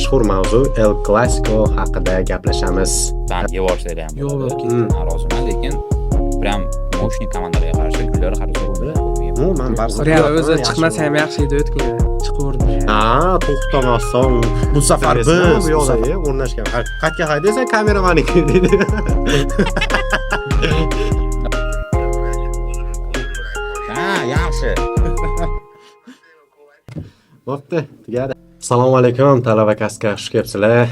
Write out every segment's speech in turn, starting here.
mashhur mavzu El Clasico haqida gaplashamiz. Ben Yevorchlar ham Yo'q, noroziman, lekin prям mощный komandalarga qarshi kunlari qarasa bo'ldi. Umuman Barsa Real o'zi chiqmasa ham yaxshi edi o'tgan yili. Chiqaverdi. to'xtamasdan bu safar biz bu yoqda o'rnashgan. Qayerga haydaysan kameramaniki dedi. Yaxshi. Bo'pti, tugadi. Assalomu alaykum, talaba kasbga xush kelibsizlar.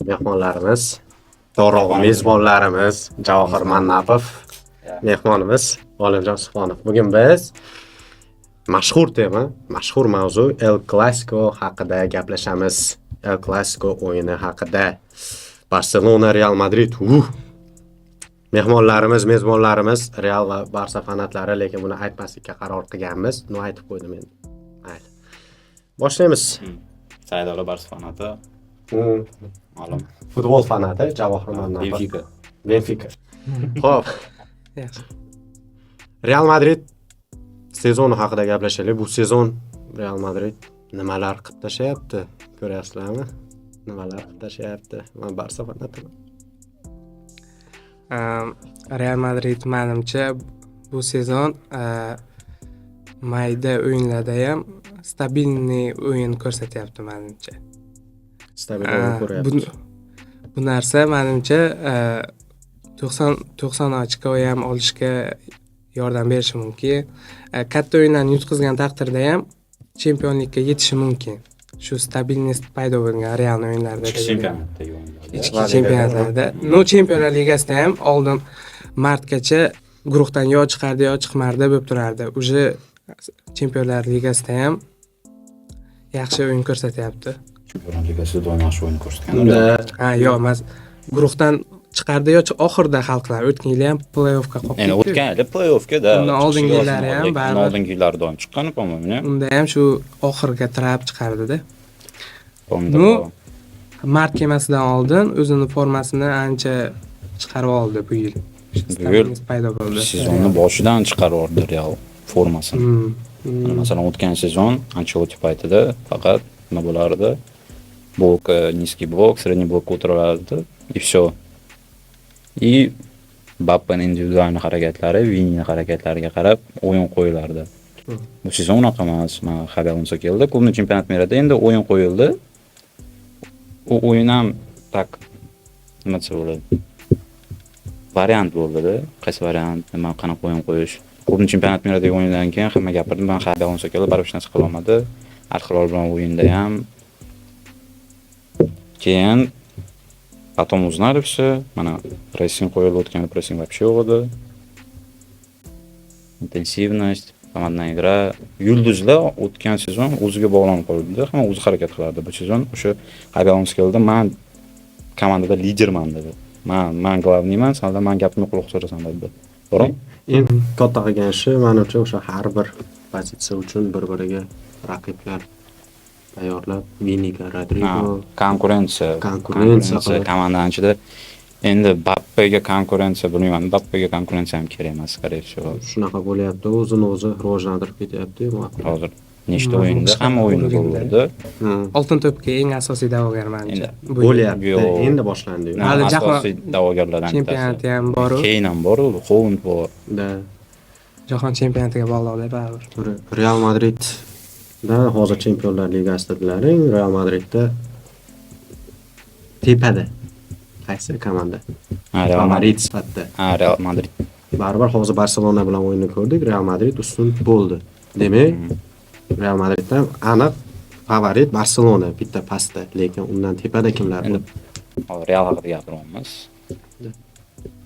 Mehmonlarimiz, to'g'ri mezbonlarimiz Javohir Mannapov, mehmonimiz Olimjon Subhonov. Bugun biz mashhur tema, mashhur mavzu El Clasico haqida gaplashamiz. El Clasico o'yini haqida. Barselona Real Madrid. Mehmonlarimiz, mezbonlarimiz Real va Barsa fanatlari, lekin buni aytmaslikka qaror qilganmiz. Buni aytib qo'ydim endi. Mayli. Boshlaymiz. Saydola Barsa fanati. Ma'lum. Futbol fanati Javohir Mannapov. Benfica. Xo'p. Yaxshi. Real Madrid sezoni haqida gaplashaylik. Bu sezon Real Madrid nimalar qilib tashayapti? Ko'ryapsizlarmi? Nimalar qilib tashayapti? Men Barsa fanatiman. Real Madrid menimcha bu sezon mayda o'yinlarda ham stabilniy o'yin ko'rsatyapti menimcha. Stabil o'yin ko'ryapti. Bu narsa menimcha 90 ochko ham olishga yordam berishi mumkin. Katta o'yinlarni yutqizgan taqdirda ham chempionlikka yetishi mumkin. Shu stabilnost paydo bo'lgan Real o'yinlarda. Ichki chempionatlarda. Chempionlar ligasida ham oldin martgacha guruhdan yo chiqardi yo chiqmardi bo'lib turardi. Uje Chempionlar ligasida ham yaxshi o'yin ko'rsatyapti. Chempionlar ligasida doim yaxshi o'yin ko'rsatgan. Yo'q, emas. Guruhdan chiqardi yo oxirida hal qilar. O'tgan yil ham play-offga qolib ketdi. Endi o'tgan yil play-offga-da. Undan oldingi yillari ham baribir. Oldingi yillari doim chiqqan, po-mo'mini. Unda ham shu oxirga tirab chiqardi-da. Mart kemasidan oldin o'zini formasini ancha chiqarib oldi bu yil. Bu yil paydo bo'ldi. Sezonni boshidan chiqarib oldi Real formasini. Masalan, o'tgan sezon Ancelotti paytida faqat nima bo'lardi? Blok, низкий blok, средний blok o'tirilardi. И всё. И Mbappening individual harakatlari, Vinining harakatlariga qarab o'yin qo'yilardi. Bu sezon unaqa emas. Men Xabi Alonso keldi, klubni chempionat meradi, endi o'yin qo'yildi. U o'yin ham tak nima desa bo'ladi? Variant bo'ldi-da. Qaysi variant, nima qanaqa o'yin qo'yish. Klubni chempionat meradagi o'yindan keyin hamma gapirdi, men Xabi Alonso keldi, baribir hech narsa qila olmadi. Al-Hilol bilan o'yinda ham keyin потом узнали все. Mana pressing qo'yildi, o'tgan pressing вообще yo'q edi. Intensivность, komandная игра. Yulduzlar o'tgan sezon o'ziga bog'lanib qoldi. Hamma o'zi harakat qilardi. Bu sezon o'sha Xabi Alonso keldi, men komandada liderman dedi. Men glavniyman, sendan men gapimni quloq so'rasan dedi. To'g'ri? Endi katta qilgan ishi menimcha o'sha har bir pozitsiya uchun bir-biriga raqiblar tayyorlab, Viniga, Rodrigo konkurensiya komandani ichida endi Mbappega konkurensiya bilmayman. Mbappega konkurensiya ham kerak emas, скорее всего. Shunaqa bo'lyapti, o'zini-o'zi rivojlantirib ketyapti. Hozir nechta o'yinda hamma o'yinda bo'ldi. Oltin to'pga eng asosiy da'vogar menimcha. Bo'lyapti, endi boshlandi. Hali asosiy da'vogarlardan chempionati ham bor. Keyin ham bor, Holand bor. Jahon chempionatiga bog'liq baribir. Real Madrid hozir Chempionlar Ligasida bilaring, Real Madridda tepada. Qaysi komanda? Real Madrid sifatida. Real Madrid. Baribir hozir Barselona bilan o'yinni ko'rdik, Real Madrid ustun bo'ldi. Demak, Real Madriddan aniq favorit Barselona bitta pastda, lekin undan tepada kimlar bor? Real haqida gapiryapmiz.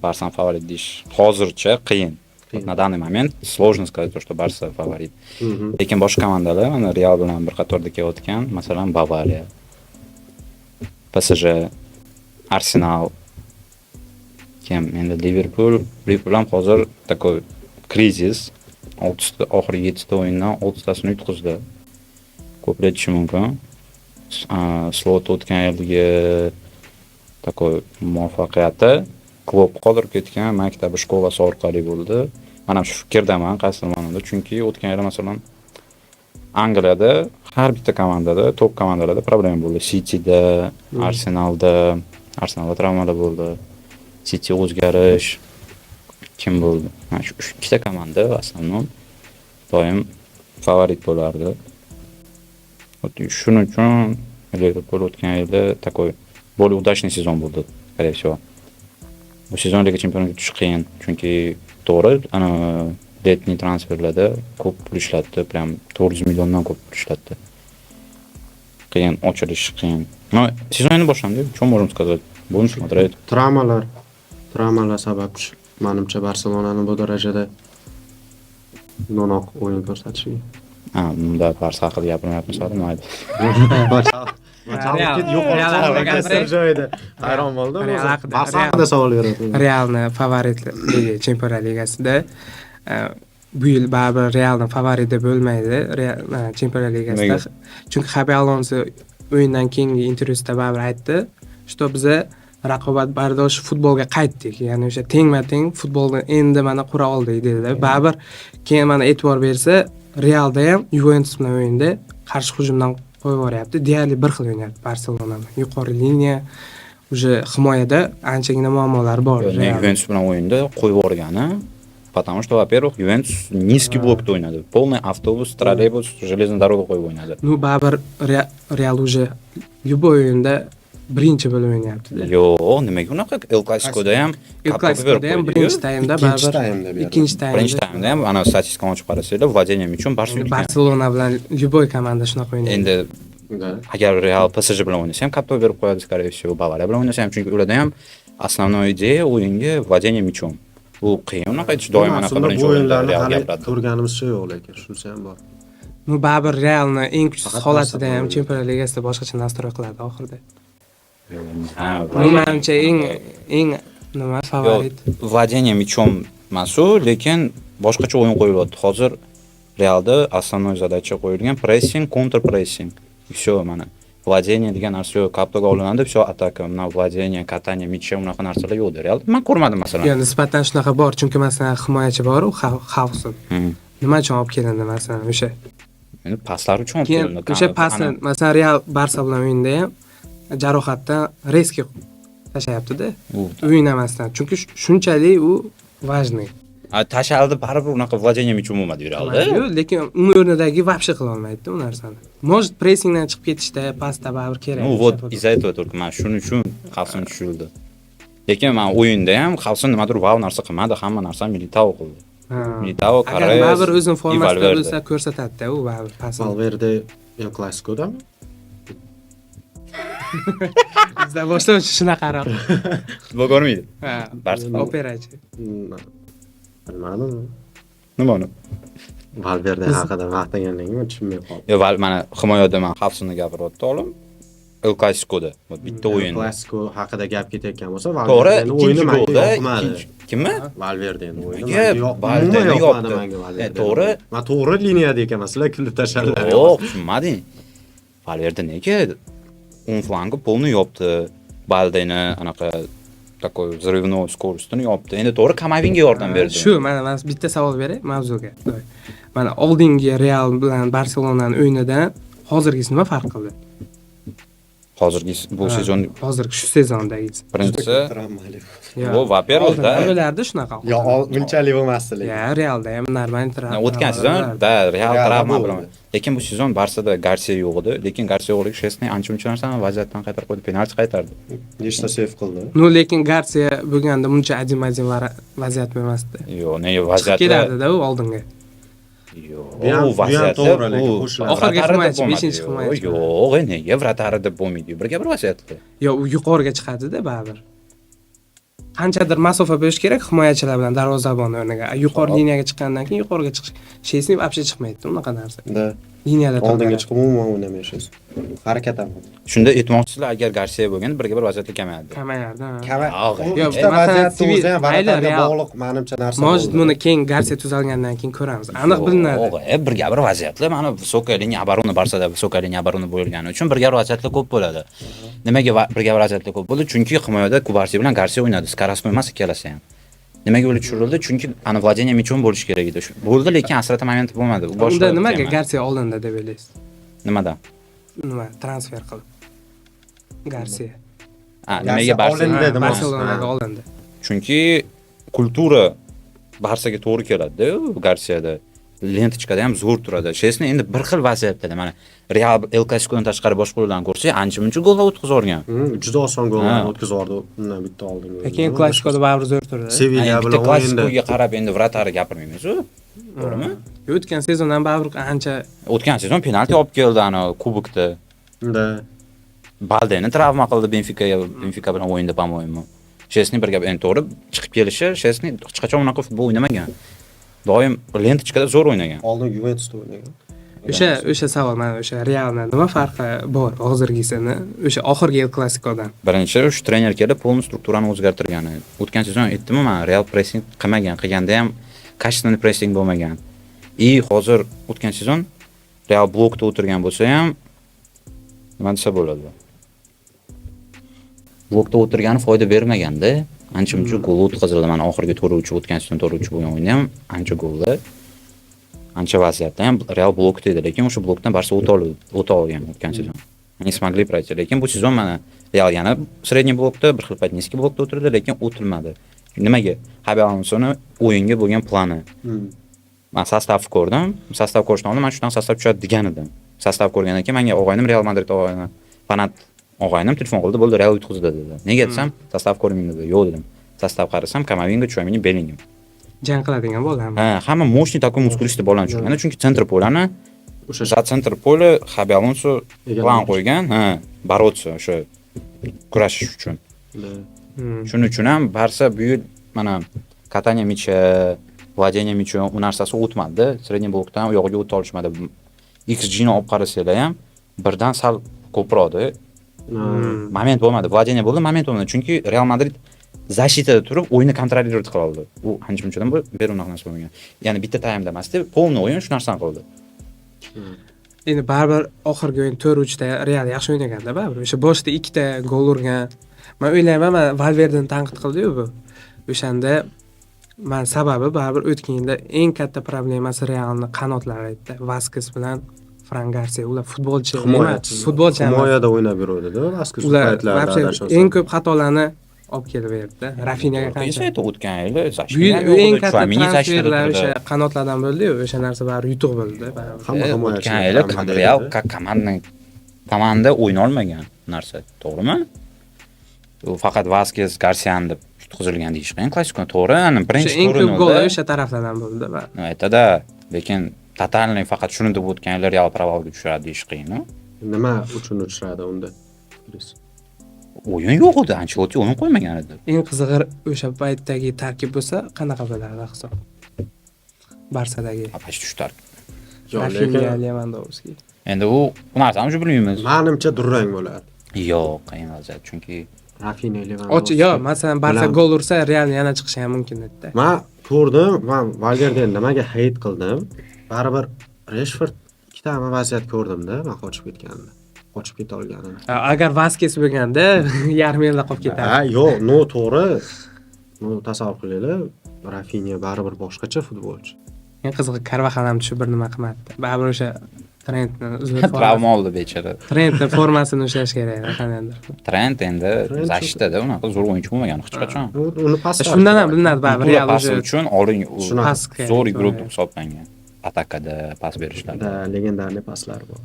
Barsa favorit deyish hozircha qiyin. На данный момент сложно сказать, что Barsa favorit. Lekin boshqa komandalar, mana Real bilan bir qatorda kelayotgan, masalan, Bavariya, PSG, Arsenal, kim endi Liverpool ham hozir takoy krizis. 6 oxirgi 7 ta o'yindan 6 tasini yutqizdi. Ko'p aytish mumkin. Slot o'tgan yilgi takoy muvaffaqiyati klub qoldirib ketgan maktabi shkolasi orqali bo'ldi. Men ham shu fikrdaman, qaysi tomonda, chunki o'tgan yil masalan Angliyada har bitta komandada, top komandalarda problema bo'ldi. Cityda, Arsenalda travmalar bo'ldi. City o'zgarish. Kim bo'ldi? Mana shu ikkita komanda asosan doim favorit bo'lardi. Shuning uchun Liverpool o'tgan yili такой более удачный сезон bo'ldi, скорее всего. Bu sezon Liga Chempionlarga tushish qiyin, chunki to'g'ri, ana letniy transferlarda ko'p pul ishlatdi, prям 400 milliondan ko'p pul ishlatdi. Qiyin, ochilish qiyin. Но сезон endi boshlandi, что можем сказать? Будем смотреть. Travmalar sababchi menimcha Barselonani bu darajada no'noq o'yin ko'rsatishiga. Bunda Barsa haqida gapirmayapmiz, mayli. joyida hayron bo'ldim. Barsa haqida savol beraman. Realni favoritligi Chempionlar Ligasida bu yil baribir Realni favoriti bo'lmaydi. Chempionlar Ligasida. Chunki Xabi Alonso o'yindan keyingi intervyusida baribir aytdi, что biza raqobatbardosh futbolga qaytdik. Ya'ni o'sha tengma-teng futbolni endi mana qura oldik dedi. Baribir keyin mana e'tibor bersa, Realda ham Juventus bilan o'yinda qarshi hujumdan qo'yib yuboryapti. Deyarli bir xil o'ynayapti Barselona. Yuqori liniya, o'sha himoyada anchagina muammolar bor. Juventus bilan o'yinda qo'yib yuborgani, потому что, во-первых, Juventus низкий блокda o'ynadi. Полный автобус, троллейбус, железная дорога qo'yib o'ynadi. Baribir Real уже любой o'yinda birinchi bo'lib o'ynayapti. Yo'q, nimaga unaqa? El Clasico'da ham birinchi taymda baribir ikkinchi taymda ham ana statistikani ochib qarasanglar, vладением uchun Barsa yutgan. Barselona bilan любой komanda shunaqa o'ynaydi. Endi agar Real PSG bilan o'ynasa ham katta berib qo'yadi, скорее всего, Bavariya bilan o'ynasa ham, chunki ularda ham основной ideya o'yinga владением uchun. Bu qiyin, unaqa doim anaqa birinchi o'yinlarda gapiradi. Ko'rganimizcha yo'q, lekin shunisi ham bor. Baribir Realni eng kuchsiz holatida ham Chempionlar Ligasida boshqacha nastroy qiladi oxirida. Menimcha eng nima favorit. Владением uchun masu, lekin boshqacha o'yin qo'yilyapti. Hozir Realda основной задача qo'yilgan pressing, counter pressing. Всё mana. Владение degan narsa yo'q. Kaptaga olinadi, всё ataka, mana владение, катание мяча, unaqa narsalar yo'q Realda. Men ko'rmadim masalan. Yo'q, nisbatan shunaqa bor, chunki masalan himoyachi bor, u Xavson. Nima uchun olib kelindi masalan o'sha? Endi paslar uchun olib kelindi. O'sha pasni masalan Real Barsa bilan o'yinda ham jarohatdan резкий tashlayapti-da. O'ynamasdan. Chunki shunchalik u важный. Tashaldi baribir unaqa владением uchun bo'lmadi Realda. Yo'q, lekin uni o'rnidagi вообще qila olmaydi u narsani. Может pressingdan chiqib ketishda pasta baribir kerak. Вот из-за этого только mana shuning uchun Xavson tushildi. Lekin men o'yinda ham Xavson nimadir wow narsa qilmadi, hamma narsa Militao qildi. Militao, Carles, baribir o'zini formasida bo'lsa ko'rsatadi-da, u baribir pas. Valverde El Clasico'dami? Bizda boshlovchi shunaqaroq. Futbol ko'rmaydi. Barsa operachi. Bilmadim. Nima uni? Valverde haqida maqtaganligimni tushunmay qoldim. Yo'q, mana himoyada men Xavsonni gapiryapti olim. El Clasico'da bitta o'yin. El Clasico haqida gap ketayotgan bo'lsa, Valverdening o'yini golda kimmi? Valverdening o'yini. Valverde yo'qdi. To'g'ri. Men to'g'ri liniyada ekanmaslar, kulib tashladilar. Yo'q, tushunmading. Valverde nega o'ng flangi полный yopdi. Baldeni anaqa такой взрывной скоростini yopdi. Endi to'g'ri Kamavinga yordam berdi. Shu, mana bitta savol beray mavzuga. Mana oldingi Real bilan Barselonaning o'yinidan hozirgisi nima farq qildi? Hozirgi bu sezon, hozirgi shu sezondagi. Birinchisi, bu во-первых, da. Ularda shunaqa. Yo'q, bunchalik bo'lmasdi lekin. Ya, Realda ham normal travma. O'tgan sezon da Real travma bilan. Lekin bu sezon Barsada Garcia yo'q edi, lekin Garcia yo'qligi Chesney ancha-muncha narsani vaziyatdan qaytarib qo'ydi, penalti qaytardi. Nechta save qildi? Lekin Garcia bo'lganda buncha ajim-ajim vaziyat bo'lmasdi. Yo'q, nega vaziyatda kelardi-da u oldinga. Yo'q, u vaziyatda oxirgi himoyachi 5-himoyachi. Yo'q, nega vratari deb bo'lmaydi. Birga bir vaziyatda. Yo'q, u yuqoriga chiqadi-da baribir. Qanchadir masofa bo'lish kerak himoyachilar bilan darvozabon o'rniga. Yuqori liniyaga chiqqandan keyin yuqoriga chiqish. Chesney вообще chiqmaydi unaqa narsa. Liniyada oldinga chiqib umuman o'ynamaysiz. Harakat ham. Shunda aytmoqchisizlar, agar Garcia bo'lganda birga bir vaziyatda kamayadi. Kamayardi. Yo'q, vaziyatda o'zi ham vaziyatga bog'liq menimcha narsa. Может, buni keyin Garcia tuzalgandan keyin ko'ramiz. Aniq bilinadi. Yo'q, birga bir vaziyatlar, mana высокая liniya обороны Barsada высокая liniya обороны bo'lgani uchun birga bir vaziyatlar ko'p bo'ladi. Nimaga birga bir vaziyatlar ko'p bo'ldi? Chunki himoyada Kubarsi bilan Garcia o'ynadi. Skorostoy emas ikkalasi ham. Nimaga yo'lga tushirildi? Chunki ana vladение mechon bo'lishi kerak edi. Bo'ldi, lekin asrata momenti bo'lmadi. U boshqa. Unda nimaga Garsiya olindi deb o'ylaysiz? Nimada? Nima transfer qilib? Garsiya. Nimaga olindi? Barselonaga olindi. Chunki kultura Barsaga to'g'ri keladi, Garsiyada. Lentichkada ham zo'r turadi. Chesni endi bir xil vaziyatda, mana Real El Clasicodan tashqari boshqa klublarni ko'rsak, ancha-muncha gollar o'tkazib olgan. Juda oson gollarni o'tkazib yubordi. Undan bitta oldin. Lekin Klasikoda baribir zo'r turdi. Sevilla bilan o'yinda Klasikoga qarab endi vratari gapirmaymiz-ku. To'g'rimi? O'tgan sezon ham baribir ancha O'tgan sezon penalti olib keldi ana kubokda. unda Baldeni travma qildi Benfica bilan o'yinda, по-моему. Chesni bir gap, endi to'g'ri chiqib kelishi, Chesni hech qachon unaqa futbol o'ynamagan. Doim lentichkada zo'r o'ynagan. oldin Juventusda o'ynagan. o'sha savol, mana o'sha Realni nima farqi bor hozirgisini o'sha oxirgi El Klasikodan? Birinchi shu trener kelib polni strukturani o'zgartirgani. O'tgan sezon aytdimmi, men Real pressing qilganda ham качественный pressing bo'lmagan. Hozir o'tgan sezon Real blokda o'tirgan bo'lsa ham nima desa bo'ladi. Blokda o'tirgani foyda bermaganda, ancha-muncha gol o'tkazildi. Mana oxirgi to'ruvchi o'tgan sezon to'ruvchi bo'lgan o'yinda ham ancha gollar, ancha vaziyatda ham Real blokda edi, lekin o'sha blokdan Barsa o'ta olgan o'tgan sezon. Они смогли пройти, lekin bu sezon mana Real yana sredniy blokda, bir xil payt niskiy blokda o'tirdi, lekin o'tilmadi. Nimaga? Xabi Alonsoni o'yinga bo'lgan plani. Men sostav ko'rdim. Sostav ko'rishdan oldin men shundan sostav tushadi degan edim. Sostav ko'rgandan keyin menga o'g'aynim Real Madrid o'g'ayni, fanat o'g'aynim telefon qildi, bo'ldi Real yutqizdi dedi. Nega desam, sostav ko'rmang dedi. Yo'q dedim. Sostav qarasam, Kamavinga, Chouameni, Bellingham. Jang qiladigan bo'lgan. Hamma мощный такой мускулистый bolani tushirgan. Chunki sentr polani o'sha sentr poli Xabi Alonso plan qo'ygan, boroться o'sha kurashish uchun. Shuning uchun ham Barsa bu yil mana Katanya micha, vladение michon u narsasi o'tmadi. Sredniy blokdan u yog'iga o'ta olishmadi. XG ni olib qarasanglar ham birdan sal ko'proqdi. Moment bo'lmadi. Vladение bo'ldi, moment bo'lmadi. Chunki Real Madrid zashitada turib o'yinni kontrolировать qila oldi. U ancha-munchadan beri unaqa narsa bo'lmagan. Ya'ni bitta taymda emasdi, polni o'yin shu narsani qildi. Endi baribir oxirgi o'yin 4-3 da Real yaxshi o'ynaganda, baribir o'sha boshda ikkita gol urgan. Men o'ylayman, men Valverdeni tanqid qildi-yu bu. O'shanda men sababi baribir o'tgan yilda eng katta problemasi Realning qanotlari edi. Vaskes bilan Fran Garsiya, ular futbolchi emas, futbolchi emas. Himoyada o'ynab yuraverdi-da, Vaskes paytlarida. Eng ko'p xatolarni olib kelib berdi. Rafinyaga qancha? Esa o'tgan yili Bu eng katta transferlar o'sha qanotlardan bo'ldi-yu, o'sha narsa baribir yutuq bo'ldi. Hamma himoyachi. O'tgan yili Real komanda o'yna olmagan narsa, to'g'rimi? U faqat Vaskes, Garsiyani deb yutqizilgan deyish qiyin. Klasiko to'g'ri, birinchi eng ko'p gol o'sha taraflardan bo'ldi, va aytadi, lekin totalniy faqat shuni deb o'tgan yili Real provalga tushiradi deyish qiyin. Nima uchun uchradi unda? O'yin yo'q edi, Ancelotti o'yin qo'ymagan edi. Eng qizig'i o'sha paytdagi tarkib bo'lsa, qanaqa bo'lardi hisob? Barsadagi. Почти shu tarkib. Rafinha, Lewandowski. Endi u narsani o'zi bilmaymiz. Menimcha durang bo'lardi. Yo'q, qiyin vaziyat, chunki Rafinha, Lewandowski. Yo'q, masalan, Barsa gol ursa, Real yana chiqishi ham mumkin edi. Men ko'rdim, men Valverdeni nimaga hate qildim? Baribir Rashford ikkita ham vaziyat ko'rdim-da, men qochib ketganimda. Qochib keta olganini. Agar Vaskes bo'lganda, yarim yilda qolib ketardi. Yo'q, to'g'ri. Tasavvur qilaylik, Rafinha baribir boshqacha futbolchi. Eng qizig'i Carvajal ham tushib bir nima qilmadi. Baribir o'sha Trentni uzun travma oldi bechara. Trentni formasini ushlash kerak qanday. Trent endi zashitada unaqa zo'r o'yinchi bo'lmagan hech qachon. Uni pas. Shundan ham bilinadi baribir Real uchun oldin pasga zo'r guruh hisoblangan. Atakada pas berishlarda. Legendarniy paslar bor.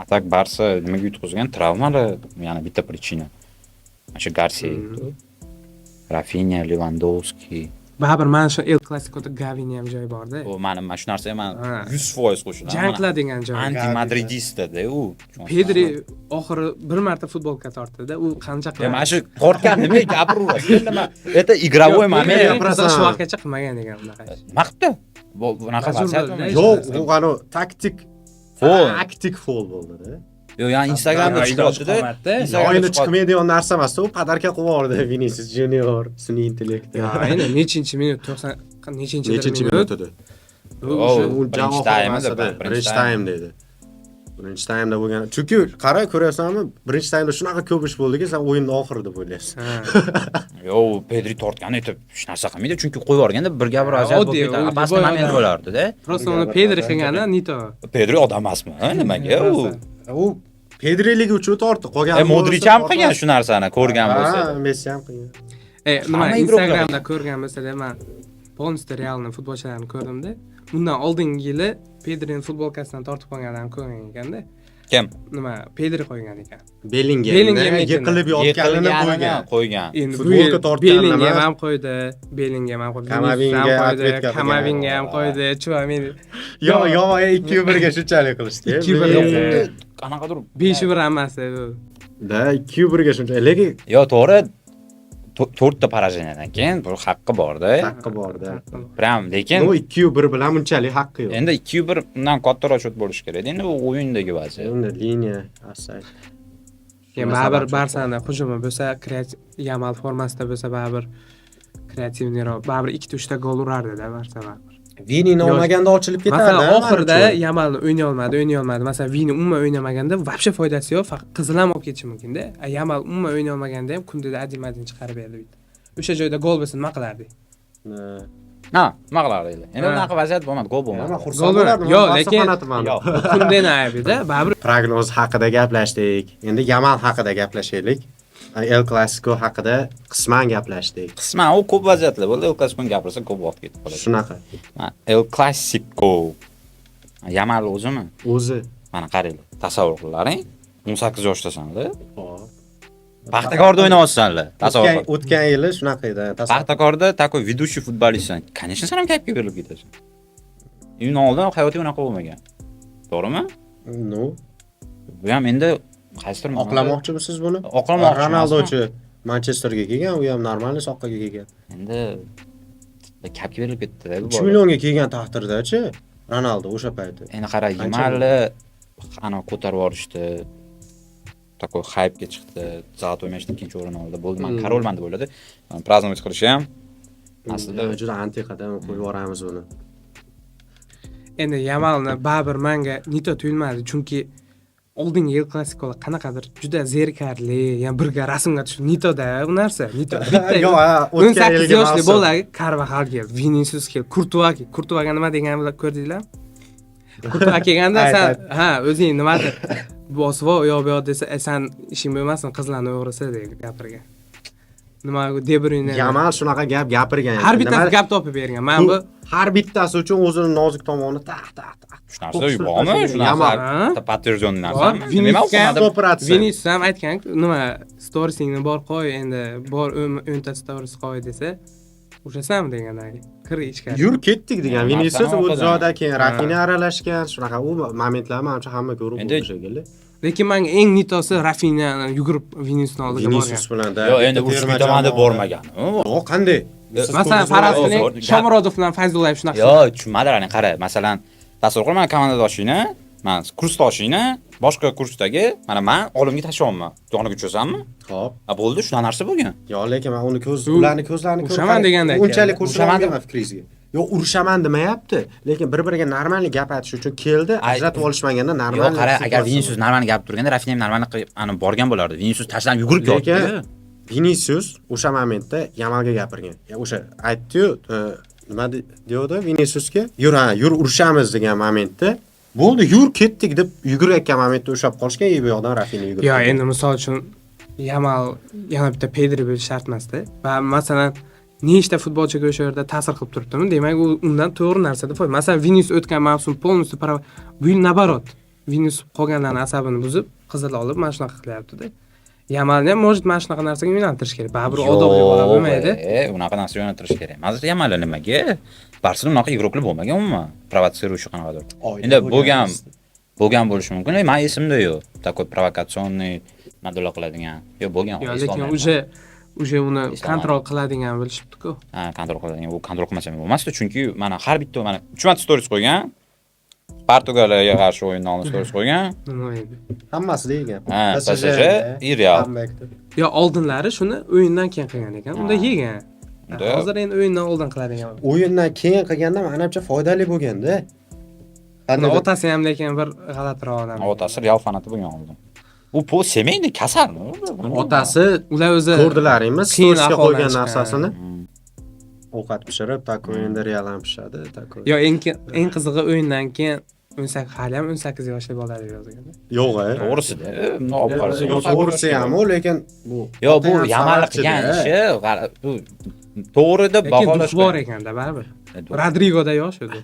Atak Barsa nimaga yutqizgan? Travmalar, ya'ni bitta prичина. O'sha Garsiya, Rafinha, Lewandowski. Baribir mana shu El Clasicoda Gavini ham joy borda. U mana shu narsaga men 100% qo'shilaman. Jang qiladigan joy. Anti-madridista-da u. Pedri oxiri bir marta futbolka tortdi-da, u qancha qildi. Mana shu tortgan nimaga gapiraveradi? Nima? Это игровой момент. Shu vaqtgacha qilmagan degan unaqa. Maqta. Bu bunaqa vaziyat yo'q, u qani taktik foul bo'ldi-da. Yo'q, ya'ni Instagramda chiqdi-da. O'yinda chiqmaydigan narsa emas, u padarka qilib yubordi Vinicius Junior, sun'iy intellekt. Aynan, nechinchi minut, 90 nechinchi minut edi. U birinchi time dedi. Birinchi taymda bo'lgan. Chunki qara ko'rayapsanmi, birinchi taymda shunaqa ko'p ish bo'ldiki, sen o'yinni oxirida bo'ylaysan. Yo, Pedri tortgan etib hech narsa qilmaydi, chunki qo'yib yuborganda birga bir vaziyat bo'lib ketadi. Pastda moment bo'lardi-da. Просто uni Pedri qilgani Nito. Pedri odam emasmi? Nimaga u? U Pedriligi uchun tortdi. Qolgan Modric ham qilgan shu narsani, ko'rgan bo'lsa. Ha, Messi ham qilgan. Nima Hamma igroklar Instagramda ko'rgan bo'lsada men polностью Realni futbolchilarini ko'rdimda. Bundan oldingi yili Pedrining futbolkasidan tortib qolganlarni ko'rgan ekanda. Kim? Nima Pedri qo'ygan ekan. Bellingham yiqilib yotganini qo'ygan. Endi Futbolka tortganini Bellingham ham qo'ydi. Bellingham ham qo'ydi. Kamavinga ham qo'ydi. Chuvameni. Yo, 2-1 ga shunchalik qilishdi. 2-1 qanaqadir 5-1 emas u. Da 2-1 ga shunchalik. Lekin yo, to'g'ri 4 ta поражениyadan keyin bu haqqi bor-da. haqqi bor-da. Prям, lekin Bu 2-1 bilan bunchalik haqqi yo'q. endi 2-1 undan kattaroq shot bo'lish kerak. Endi bu o'yindagi vaziyat. Endi liniya asay. Baribir Barsani hujumi bo'lsa, Yamal formasida bo'lsa, baribir kreativniroq, baribir 2-3 ta gol urardi-da Barsa baribir. Vini olmaganda ochilib ketardi. Masalan, oxirida Yamalni o'ynay olmadi. Masalan, Vini umuman o'ynamaganda вообще foydasi yo'q, faqat qizil ham olib ketishi mumkin-da. Yamal umuman o'ynay olmaganda ham kundada adin chiqarib berdi bitta. O'sha joyda gol bo'lsa nima qilardik? Ha, nima qilardik? Endi unaqa vaziyat bo'lmadi, gol bo'lmadi. Xursand bo'lardim. Yo'q, lekin yo'q. kundan aybida, baribir Prognoz haqida gaplashdik. Endi Yamal haqida gaplashaylik. El Clasico haqida qisman gaplashdik. Qisman u ko'p vaziyatlar bo'ldi. El Clasico gapirsa ko'p vaqt ketib qoladi. Shunaqa. El Clasico Yamal o'zimi? O'zi. Mana qaranglar, tasavvur qilaring. 18 yoshdasan-da. Paxtakorda o'ynayapsanlar. Tasavvur qil. O'tgan yili shunaqa edi. Paxtakorda такой ведущий futbolistsan. Конечно, sen ham kayfga berilib ketasan. Undan oldin hayotiy unaqa bo'lmagan. To'g'rimi? No. Bu ham endi qaysidir oqlamoqchimisiz buni? Oqlamoqchi. Ronaldochi Manchesterga kelgan, u ham normal soqqiga kelgan. Endi kapga berilib ketdi-da bu. 3 millionga kelgan taqdirda-chi Ronaldo o'sha payti. Endi qara, Yamalni ana ko'tarib yuborishdi. Такой хайpga chiqdi. Zalatoy mashina ikkinchi o'rin oldi. Bo'ldi, men korolman deb o'yladi. Praznovich qilishi ham aslida juda antiqadan qo'yib yuboramiz buni. endi Yamalni baribir menga Nito tuyulmadi, chunki oldingi El Clasicolar qanaqadir juda zerikarli, yana birga rasmga tushib Nitoda bu narsa. Nito bitta. Yo'q, o'tgan 18 yilgi yoshli mavsum. bola Carvajal keldi, Vinicius keldi, Kurtuvaga nima deganini ko'rdinglar? Kurtuva kelganda sen o'zing nimadir bosvo yo bu desa, sen ishing bo'lmasin, qizlarni o'g'risi deb gapirgan. Nima De Bruyne. Yamal shunaqa gap gapirgan. Har bittasi gap topib bergan. Men bu har bittasi uchun o'zini nozik tomonini shu narsa bormi? Shu narsa подтвержденный narsa. Vinicius ham aytgan, nima storiesingni bor qo'y, endi bor 10 ta stories qo'y desa, o'shasam degan kir ichkari. Yur ketdik degan. Vinicius o'z joyida keyin Rafinha aralashgan, shunaqa u momentlarni menimcha hamma ko'rib bo'ldi shekilli. Lekin menga eng Nitosi Rafinha yugurib Viniciusni oldiga borgan. Vinicius bilan da. Yo'q, endi uch tomanda bormagan. Yo'q, qanday? Masalan, Farazning Shomurodov bilan Fayzullayev shunaqa. Yo'q, tushunmadilar, qara. Masalan, tasavvur qil, men komandadoshingni, men kursdoshingni boshqa kursdagi, mana men olimga tashlayapman. Joniga tushasanmi? Xo'p. Bo'ldi, shuna narsa bo'lgan. Yo'q, lekin men uni ularni ko'zlarini ko'rib Urishaman deganda. Unchalik urishaman dema fikringizga. Yo'q, urishaman demayapti, lekin bir-biriga normalniy gap aytish uchun keldi, ajratib olishmaganda normalniy. Yo'q, qara, agar Vinicius normalniy gap turganda, Rafinha ham normalniy ani borgan bo'lardi. Vinicius tashlanib yugurib ketdi. Vinicius o'sha momentda Yamalga gapirgan. O'sha aytdi-yu, nima deydi Viniciusga? Yur urushamiz degan momentda bo'ldi, yur ketdik deb yugurayotgan momentda ushlab qolishgan, bu yoqdan Rafinha yugurdi. Yo'q, endi misol uchun Yamal yana bitta Pedri bo'lish shart emas-da. Va masalan, nechta futbolchiga o'sha yerda ta'sir qilib turibdimi? Demak, u undan to'g'ri narsada foyda. Masalan, Vinicius o'tgan mavsum polностью bu yil nabarot. Vinicius qolganlarning asabini buzib, qizil olib, mana shunaqa qilyapti-da. Yamalni ham может mana shunaqa narsaga yo'naltirish kerak. Baribir odobli bola bo'lmaydi. Unaqa narsa yo'naltirish kerak. Hozir Yamalni nimaga? Barselona unaqa yugurib bo'lmagan umuman. Provotsiruvchi qanaqadir. Endi bo'lgan bo'lishi mumkin. Men esimda yo'q. Такой провокационный nadola qiladigan. Yo'q, bo'lgan. Yo'q, lekin уже uni kontrol qiladigan bilishibdi-ku. Ha, kontrol qiladigan. U kontrol qilmasa bo'lmasdi, chunki mana har bitta mana 3 marta stories qo'ygan. Portugaliyaga qarshi o'yindan stories qo'ygan. Nima edi? Hammasi degan. PSG и Real. Yo, oldinlari shuni o'yindan keyin qilgan ekan. Unda yegan. Hozir endi o'yindan oldin qiladigan. O'yindan keyin qilganda menimcha foydali bo'lganda. Uni otasi ham lekin bir g'alatiroq odam. Otasi Real fanati bo'lgan oldin. U semeyni kasalmi? Otasi Ular o'zi ko'rdilaringmi? qiyin Storsga ahvoldan qo'ygan chiqqan. narsasini. Ovqat pishirib, takoy endi Real ham pishadi, takoy. Yo, eng qizig'i o'yindan keyin 18 hali ham 18 yoshli bo'ladi yozgan. Yo'q, To'g'risida. Buni olib qarasa, to'g'risi ham u, lekin bu Yo, bu Yamal qilgan ishi, bu to'g'ri deb Lekin baholash duh bor ekanda baribir. Rodrigoda yosh edi.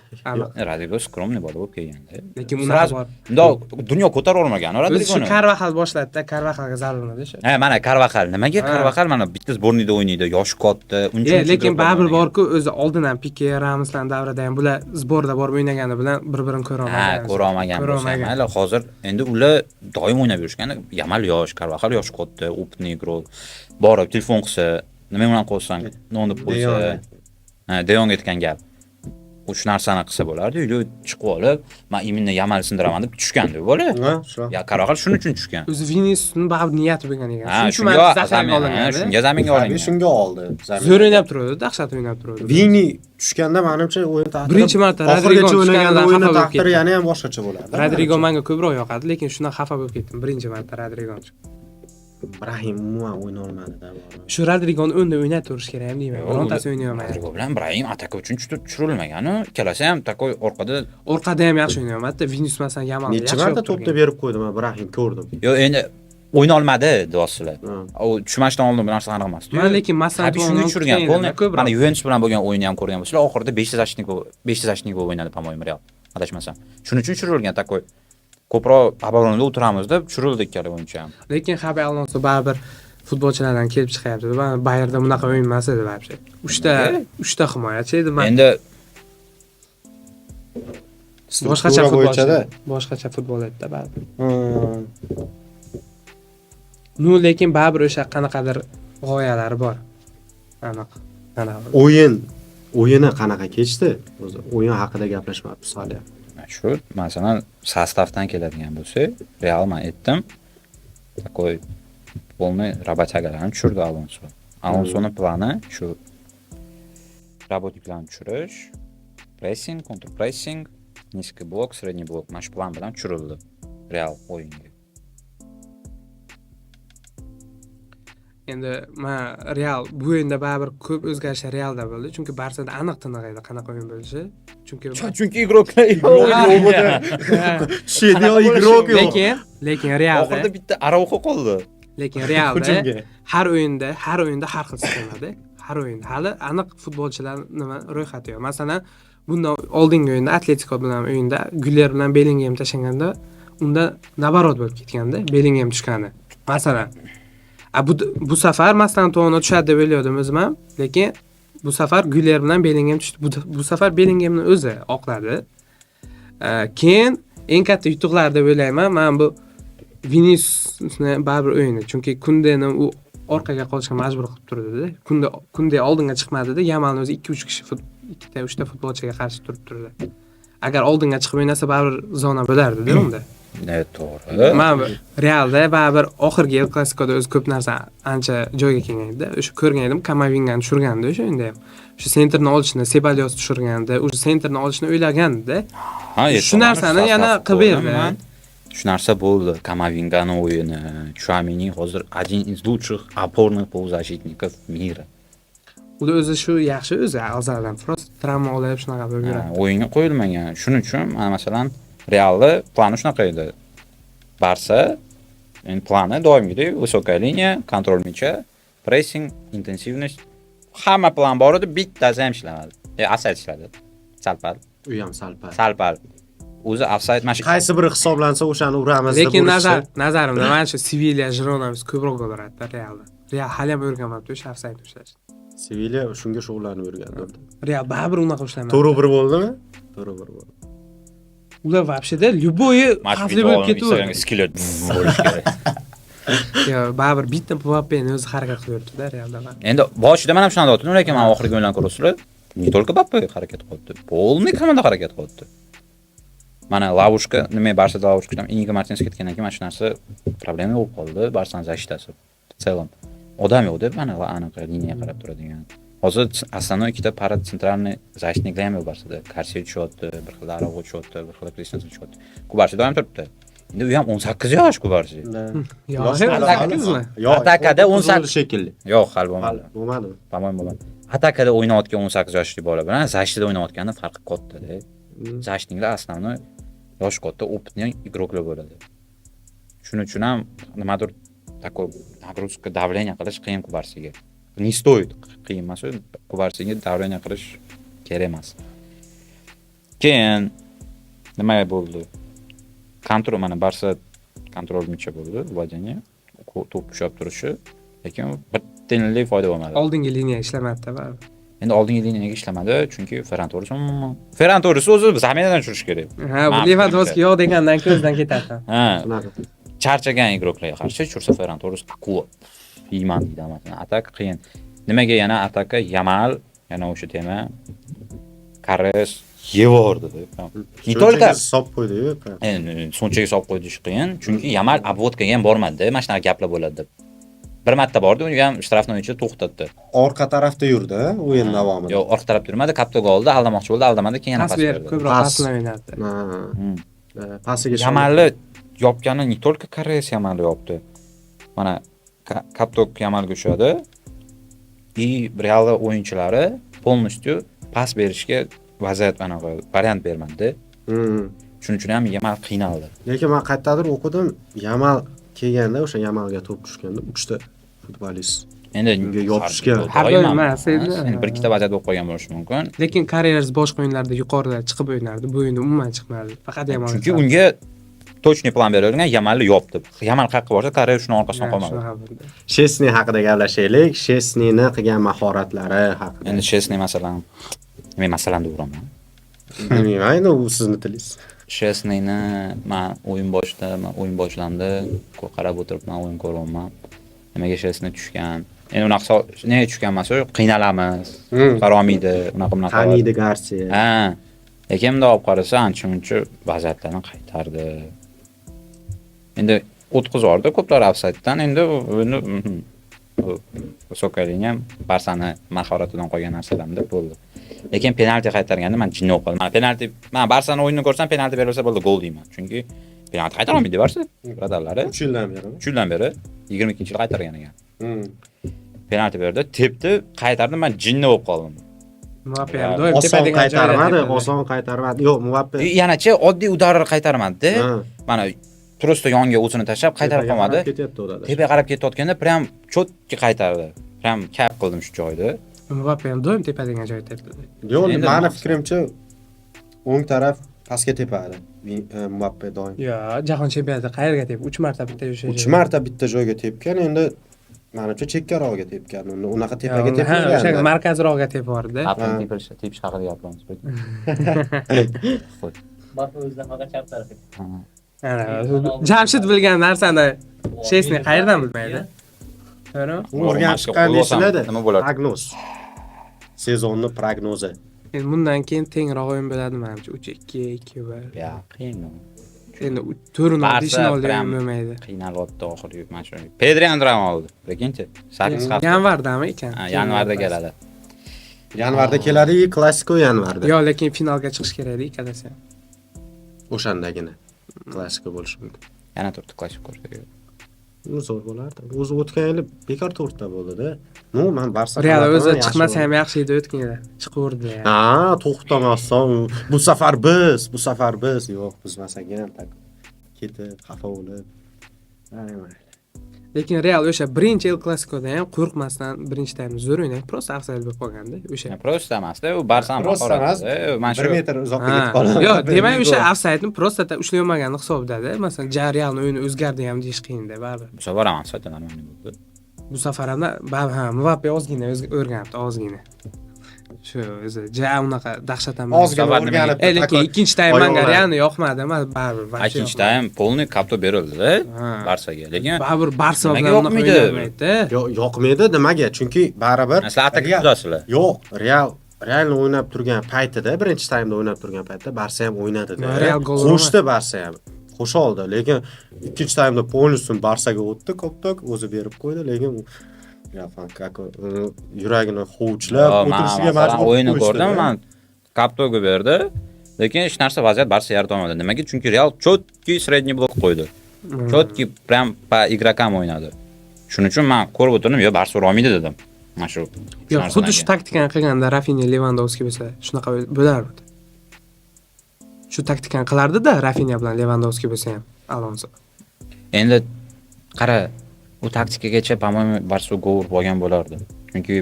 Rodrigo skromniy bola bo'lib kelganda. Lekin unaqa bor. Bundoq dunyo ko'tara olmagan O'zi shu Rodrigoni. Carvajal boshladida, Carvajalga zarur shu. Ha, mana Carvajal. Nimaga Carvajal mana bitta sborniyda o'ynaydi, yoshi katta, uncha. Lekin baribir bor-ku, o'zi oldin ham Pike, Ramoslar davrida ham bular sborda borib o'ynagani bilan bir-birini ko'ra olmagan. Ha, ko'ra olmagan bo'lsa, mayli, hozir endi ular doim o'ynab yurishgan. Yamal yosh, Carvajal yoshi katta, opitniy игрок. Borib telefon qilsa, nima bilan qo'ysang, nonni qo'ysa. Ha, Deyong aytgan gap. Uch narsani qilsa bo'lardi, uyda chiqib olib, men imенно Yamal sindiraman deb tushgandi bola. Ha, shu. Ya Carvajal shuning uchun tushgan. O'zi Viniciusning baribir niyati bo'lgan ekan. Ha, Shuning uchun zaminga olingan. shunga zaminga olingan. Shunga oldi. Zo'r o'ynab turadi, dahshat o'ynab turadi. Vini tushganda menimcha o'yin taqdiri. Birinchi marta Rodrigo Rodrigo o'ynagan tushganidan o'yin xafa bo'lib taqdiri ketdim. yana ham boshqacha bo'lardi. Rodrigo menga ko'proq yoqadi, lekin shundan xafa bo'lib ketdim. Birinchi marta Rodrigo. Ibrahim umuman o'yna olmadi-da. Shu Rodrigoni o'nda o'ynatirish kerak ham deyman. Birontasi o'ynay olmayapti. Rodrigo bilan Ibrahim ataka uchun tushirilmagan-u, ikkalasi ham takoy orqada. Orqada ham yaxshi o'ynay olmadi. Vinicius masalan Yamal Necha marta to'pni berib qo'ydim, Ibrahim ko'rdim. Yo, endi o'yna olmadi deyapsizlar. U tushmashdan oldin bu narsa aniq emas. Men lekin masalan shuni tushirgan. Mana Juventus bilan bo'lgan o'yinni ham ko'rgan bo'lsanglar, oxirida 5 zashnik bo'lib o'ynadi, по-моему, Real. Adashmasam. Shuning uchun tushirilgan takoy. Ko'proq Abaronda o'tiramiz deb tushirildi ikkala o'yinchi ham. Lekin Xabi Alonso baribir futbolchilardan kelib chiqyapti. Bayerda bunaqa o'yin emas edi вообще. 3 ta himoyachi edi. Endi boshqacha futbolchi. Boshqacha futbol edi-da baribir. Nu lekin baribir o'sha qanaqadir g'oyalari bor. Aniq. O'yini qanaqa kechdi? O'zi o'yin haqida gaplashmabmiz hali. Shu, masalan, sostavdan keladigan bo'lsa, Real men aytdim. Takoy polni rabatagalarni tushirdi Alonso. Alonsoning plani shu работникlarni tushirish, pressing, counter pressing, низкий blok, средний blok, mana shu plan bilan tushirildi Real o'yinga. Endi men Real bu o'yinda baribir ko'p o'zgarishlar Realda bo'ldi, chunki Barsada aniq tiniq edi qanaqa o'yin bo'lishi. Chunki игрокlar yo'q. Shedio игрок yo'q. Lekin Realda oxirida bitta Araujo qoldi. Lekin Realda har o'yinda har xil sistemada, har o'yinda hali aniq futbolchilar nima ro'yxati yo'q. Masalan, bundan oldingi o'yinda Atletico bilan o'yinda Güler bilan Bellingham tashanganda, unda nabarot bo'lib ketganda, Bellingham tushgani. Masalan, bu safar masalan to'g'ri tushadi deb o'yladim o'zim ham, lekin bu safar Güler bilan Bellingham tushdi. Bu safar Bellinghamni o'zi oqladi. Keyin eng katta yutuqlar deb o'ylayman. Men bu Viniciusni baribir o'yini, chunki Kundeni u orqaga qolishga majbur qilib turdi-da. Kunde oldinga chiqmadi-da. Yamalni o'zi 2-3 kishi, 2-3 ta futbolchiga qarshi turdi. Agar oldinga chiqib o'ynasa baribir zona bo'lardi-da unda. To'g'ri. Men Realda baribir oxirgi El Clasicoda o'zi ko'p narsa ancha joyga kelgan edi. O'sha ko'rgan edim, Kamavingani tushirgandi o'sha endi ham. Shu sentrni olishni Ceballos tushirgandi, o'sha sentrni olishni o'ylagandi-da. Shu narsani yana qilib berdi. Shu narsa bo'ldi. Kamavingani o'yini, Chouameni hozir один из лучших опорных полузащитников мира. Ular o'zi shu yaxshi o'zi azaldan просто travma olib shunaqa bo'lib yuradi. O'yinga qo'yilmagan. Shuning uchun men masalan Realda plani shunaqa edi. Barsa endi plani doimgidek высокая линия, kontrol мяча, pressing, intensivность. Hamma plan bor edi, bittasi ham ishlamadi. Offside ishladi. Salpal. U ham salpal. Salpal. O'zi offside mashi. Qaysi biri hisoblansa o'shani uramiz deb. Lekin nazarimda mana shu Sevilla, Girona ko'proq gol uradi Realda. Real hali ham o'rganmabdi o'sha offside ushlash. Sevilla shunga shug'ullanib yurgandi. Real baribir unaqa ushlamadi. To'g'ri bir bo'ldimi? To'g'ri bir bo'ldi. Ular вообще-da любой xavfli bo'lib ketaveradi. Skillet bo'lish kerak. Yo, baribir bitta Mbappéni o'zi harakat qilib yuribdi-da Realda. Endi boshida men ham shunday aytdim, lekin men oxirgi o'yinlarni ko'rasizlar, не только Mbappé harakat qildi, полный komanda harakat qildi. Mana Lavushka, nima Barsada Lavushkadan Inigo Martins ketgandan keyin mana shu narsa problema bo'lib qoldi, Barsaning zashtasi. В целом odam yo'q deb mana aniq liniyaga qarab turadigan. hozir основной ikkita para sentralniy защитникlar ham yo'q Barsada. Karsiy tushyapti, bir xil Arag'o tushyapti, bir xil Kristensen tushyapti. Kubarsi doim turibdi. Endi u ham 18 yosh Kubarsi. Yo'q, Atakada 18 shekilli. Yo'q, hali bo'lmadi. Bo'lmadimi? Bo'lmadi. Atakada o'ynayotgan 18 yoshli bola bilan защитада o'ynayotganda farqi katta-da. Защитникlar основной yosh katta, opitni игрокlar bo'ladi. Shuning uchun ham nimadir такой нагрузка, давление qilish qiyin Kubarsiga. Не стоит qiyin emas, Kubarsiga давление qilish kerak emas. Keyin nima bo'ldi? Kontrol mana Barsa kontrolmicha bo'ldi, vladение, to'p ushlab turishi, lekin bittinlik foyda bo'lmadi. Oldingi liniya ishlamadi-da baribir. Endi oldingi liniyaga ishlamadi, chunki Ferran Torres o'zi zaminadan tushirish kerak. Ha, bu Lewandowski yo'q degandan ko'zdan ketadi. Ha. Charchagan igroklarga qarshi chursa Ferran Torres aqua. Iman deydi masalan, atak qiyin. Nimaga yana ataka Yamal, yana o'sha tema Carres yevordi-da. Не только hisob qo'ydi-yu. endi so'nchaga hisob qo'yish qiyin, chunki Yamal obvodkaga ham bormadi-da, mana shunaqa gaplar bo'ladi deb. Bir marta bordi, uni ham shtrafnoy ichida to'xtatdi. Orqa tarafda yurdi o'yin davomida. Yo'q, orqa tarafda yurmadi, kaptaga oldi, aldamoqchi bo'ldi, aldamadi, keyin yana Pas pas berib, berdi. ko'proq pasni o'ynadi. Pasiga Yamalni yopgani не только Carres Yamalni yopdi. Mana Kaptok Yamalga tushadi. И Real o'yinchilari полностью pas berishga vaziyat anaqa variant bermadi. Shuning uchun ham Yamal qiynaldi. Lekin men qayerdadir o'qidim, Yamal kelganda o'sha Yamalga to'p tushganda 3 ta futbolist Endi unga yopishga har doim emas, endi. bir ikkita vaziyat bo'lib qolgan bo'lishi mumkin. Lekin karyerasi boshqa o'yinlarda yuqorida chiqib o'ynardi. Bu o'yinda umuman chiqmadi. Faqat Yamal. Chunki unga точный plan berilgan, Yamalni yopdi. Yamal qayerga borsa, Carres shuni orqasidan qolmadi. Chesni haqida gaplashaylik. Chesnini qilgan mahoratlari haqida. Endi Chesney masalan, men masalan deyveraman. Bilmayman, endi u sizni tilingiz. Chesneyni men o'yin boshlandi, qarab o'tiribman, o'yin ko'ryapman. Nimaga Chesney tushgan? Endi unaqa nega tushgan emas, qiynalamiz, qarolmaydi, unaqa. Taniydi Garsiya. Ha. Lekin bunday olib qarasa, ancha-muncha vaziyatlarni qaytardi. Endi o'tkazordi ko'plar ofsayddan, endi высокая liniya Barsani mahoratidan qolgan narsalarni deb bo'ldi. Lekin penalti qaytarganda men jinni o'qildim. Men Barsani o'yinini ko'rsam, penalti berilsa bo'ldi, gol deyman. Chunki penalti qaytara olmaydi Barsa birodarlari. 3 yildan beri. 3 yildan beri 22-yil qaytargan ekan. Penalti berdi, tepdi, qaytardi, men jinni bo'lib qoldim. Mbappe ham doim oson qaytarmadi. Yo'q, Mbappe Yanachi oddiy udarni qaytarmadi. Mana Prosto yonga o'zini tashlab qaytarib qolmadi. Tepaga qarab ketayotganda prям chotki qaytardi. Prям kap qildim shu joyda. Mbappe ham doim tepadan joy tepdi. Yo'q, meni fikrimcha o'ng taraf pastga tepadi. Mbappe doim. Yo'q, jahon chempionatida qayerga tepdi? 3 marta bitta o'sha joyga. 3 marta bitta joyga tepgan, endi menimcha chekkaroqga tepgan. Unaqa tepaga tepgan. Ha, o'sha markazroqga tepyordi. Tepish haqida gapiramiz. Mbappe o'zidan faqat chap tarafga. Jamshid bilgan narsani Chesney qayerdan bilmaydi? To'g'rimi? O'rganib chiqqan deysizlar-da. Nima bo'ladi? Prognoz. Sezonni prognozi. Endi bundan keyin tengroq o'yin bo'ladi menimcha. 3-2 va Ya, qiyin. endi to'rini olishni oldi bo'lmaydi. Qiynalyapti oxirgi mana shu. Pedri ham oldi. Lekinchi 8 hafta. Yanvardami ekan? Ha, yanvarda keladi. Yanvarda keladi-yu, klassiko yanvarda. Yo'q, lekin finalga chiqish kerak edi ikkalasi ham. O'shandagina klassiko bo'lishi mumkin. Yana turibdi klassik ko'rsaga. Zo'r bo'lardi. O'zi o'tgan yili bekor to'rtta bo'ldi-da. Men Barsa Real o'zi chiqmasa ham yaxshi edi o'tgan yili. Chiqaverdi. Ha, to'xtamasdan bu safar biz yo'q, bizmasagan tak ketib, xafa bo'lib. Lekin Real o'sha birinchi El Clasicoda ham qo'rqmasdan birinchi taymni zo'r o'ynaydi. Prosta ofsayd bo'lib qolganda o'sha. Prosta emas-da, u Barsa ham emas. Mana shu 1 metr uzoqqa ketib qoldi. Yo'q, demak o'sha ofsaydni prosta ushlay olmagani hisobda-da. Masalan, Realning o'yini o'zgardi ham deyish qiyin-da, baribir. Bu safar ham ofsayddan normal bo'ldi. Bu safar ham Mbappe ozgina o'rganibdi, ozgina. Shu o'zi unaqa dahshat ham ozgina o'rganib. Lekin ikkinchi taym menga Realni yoqmadi, baribir. Ikkinchi taym polni kapto berildi Barsaga. Lekin baribir Barsa bilan o'ynaydi. Yo'q, yoqmaydi nimaga? Chunki baribir Asli atak qudasizlar. Yo'q, Realni o'ynab turgan paytida, birinchi taymda o'ynab turgan paytda Barsa ham o'ynadi-da. Qo'shdi Barsa ham. Qo'sha oldi, lekin ikkinchi taymda polnisini Barsaga o'tdi, koptok o'zi berib qo'ydi, lekin Fankaku yuragini hovuchlab o'tirishiga majbur o'yinni qilib qo'yishdi, ko'rdim, da. men Kaptoga berdi. Lekin hech narsa vaziyat Barsa yarata olmadi. Nimaga? Chunki Real chotki sredniy blok qo'ydi. Chotki prям по игрокам o'ynadi. Shuning uchun men ko'rib o'tirdim, yo Barsa urolmaydi dedim. Mana shu. Yo'q, xuddi shu taktikani qilganda Rafinha Lewandowski bo'lsa, shunaqa bo'lardi. Shu taktikani qilardi-da Rafinha bilan Lewandowski bo'lsa ham Alonso. Endi qara, u taktikagacha, по-моему, Barsa gol urib olgan bo'lardi. Chunki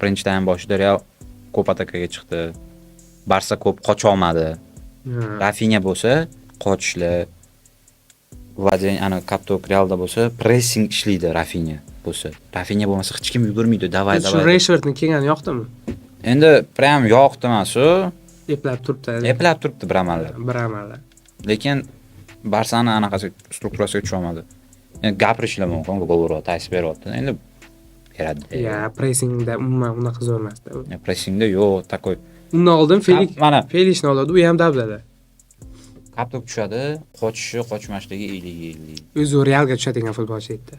birinchi taym boshida Real ko'p atakaga chiqdi. Barsa ko'p qocha olmadi. Rafinha bo'lsa, qochishlar va ana Kaptok Realda bo'lsa, pressing ishlaydi Rafinha bo'lsa. Rafinha bo'lmasa hech kim yugurmaydi, davay. Shu Rashfordning kelgani yoqdimi? Endi prям yoqdi mana-shu. Eplab turibdi bir amallab. Lekin Barsani anaqasi strukturasiga tusha olmadi. Endi gapirishlar mumkin, gol uryapti, aytib beryapti. Endi beradi. Ya, pressingda umuman unaqa zo'r emasda. Pressingda yo'q, takoy. Undan oldin Mana Felixni oladi, u ham dablada. Kaptok tushadi, qochmashligi 50-50. O'zi Realga tushadigan futbolchi edi.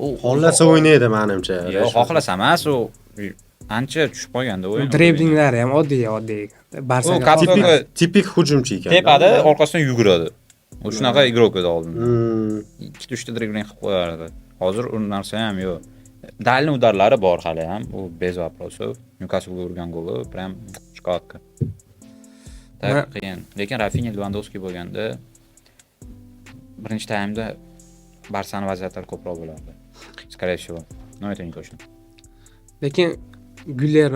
U Xohlasa o'ynaydi menimcha. Yo'q, xohlasa emas, u ancha tushib qolganda o'yin. Driblinglari ham oddiy. Barsa Tipik hujumchi ekan. Tepada orqasidan yuguradi. U shunaqa igrok edi oldin. 2-3 ta dribling qilib qo'yardi. Hozir u narsa ham yo'q. Dalni udarlari bor hali ham. U bez vопросов. Newcastle urgan goli prям shkotka. Так qiyin. Lekin Rafinha Lewandowski bo'lganda birinchi taymda Barsani vaziyatlari ko'proq bo'lardi. Скорее всего. Но это не точно. Lekin Güler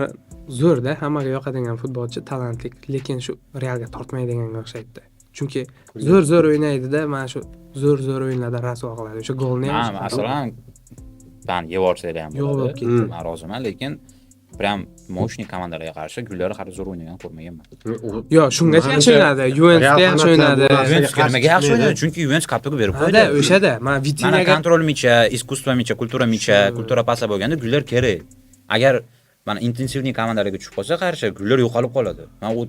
zo'rda, hammaga yoqadigan futbolchi, talantli, lekin shu Realga tortmaydiganga o'xshaydi. Chunki zo'r o'ynaydi-da, mana shu zo'r o'yinlarda rasvo qiladi. O'sha golni ham. Masalan, ben Yevorsayda ham yo'q bo'lib ketdi. Men roziman, lekin prям мощный komandalarga qarshi Güler hali zo'r o'ynagan ko'rmaganman. Yo'q, shungacha yaxshi o'ynadi. Juventusda yaxshi o'ynadi. Juventus yaxshi o'ynadi, chunki Juventus Kaptoga berib qo'ydi. O'shada, mana Vitinyaga kontrol micha, искусство micha, kultura pasa bo'lganda Güler kerak. Agar mana intensivniy komandalarga tushib qolsa qarshi Güler yo'qolib qoladi. Mana u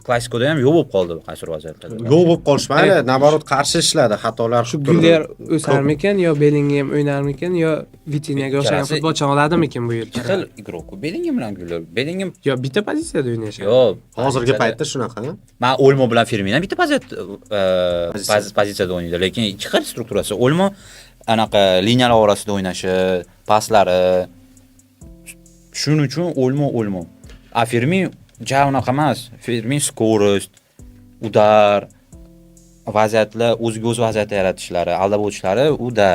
klassikoda ham yo'q bo'lib qoldi qaysi vaziyatlarda. Gol bo'lib qolishmaydi, naborot qarshi ishladi, xatolar shu Güler o'sarmikan yo Bellingham o'ynarmikan yo Vitinyaga o'xshagan futbolchi oladimikin bu yil? Ikki xil igrok. Bellingham bilan Güler. Bellingham yo bitta pozitsiyada o'ynashadi. Yo'q, hozirgi paytda shunaqa. Men Olmo bilan Firmino bitta pozitsiyada o'ynaydi, lekin ikki xil strukturasi. Olmo anaqa liniyalar orasida o'ynashi, paslari shuning uchun Olmo. A Firmin unaqa emas. Firmin skorost, udar, vaziyatlar, o'ziga o'zi vaziyat yaratishlari, aldab o'tishlari uda.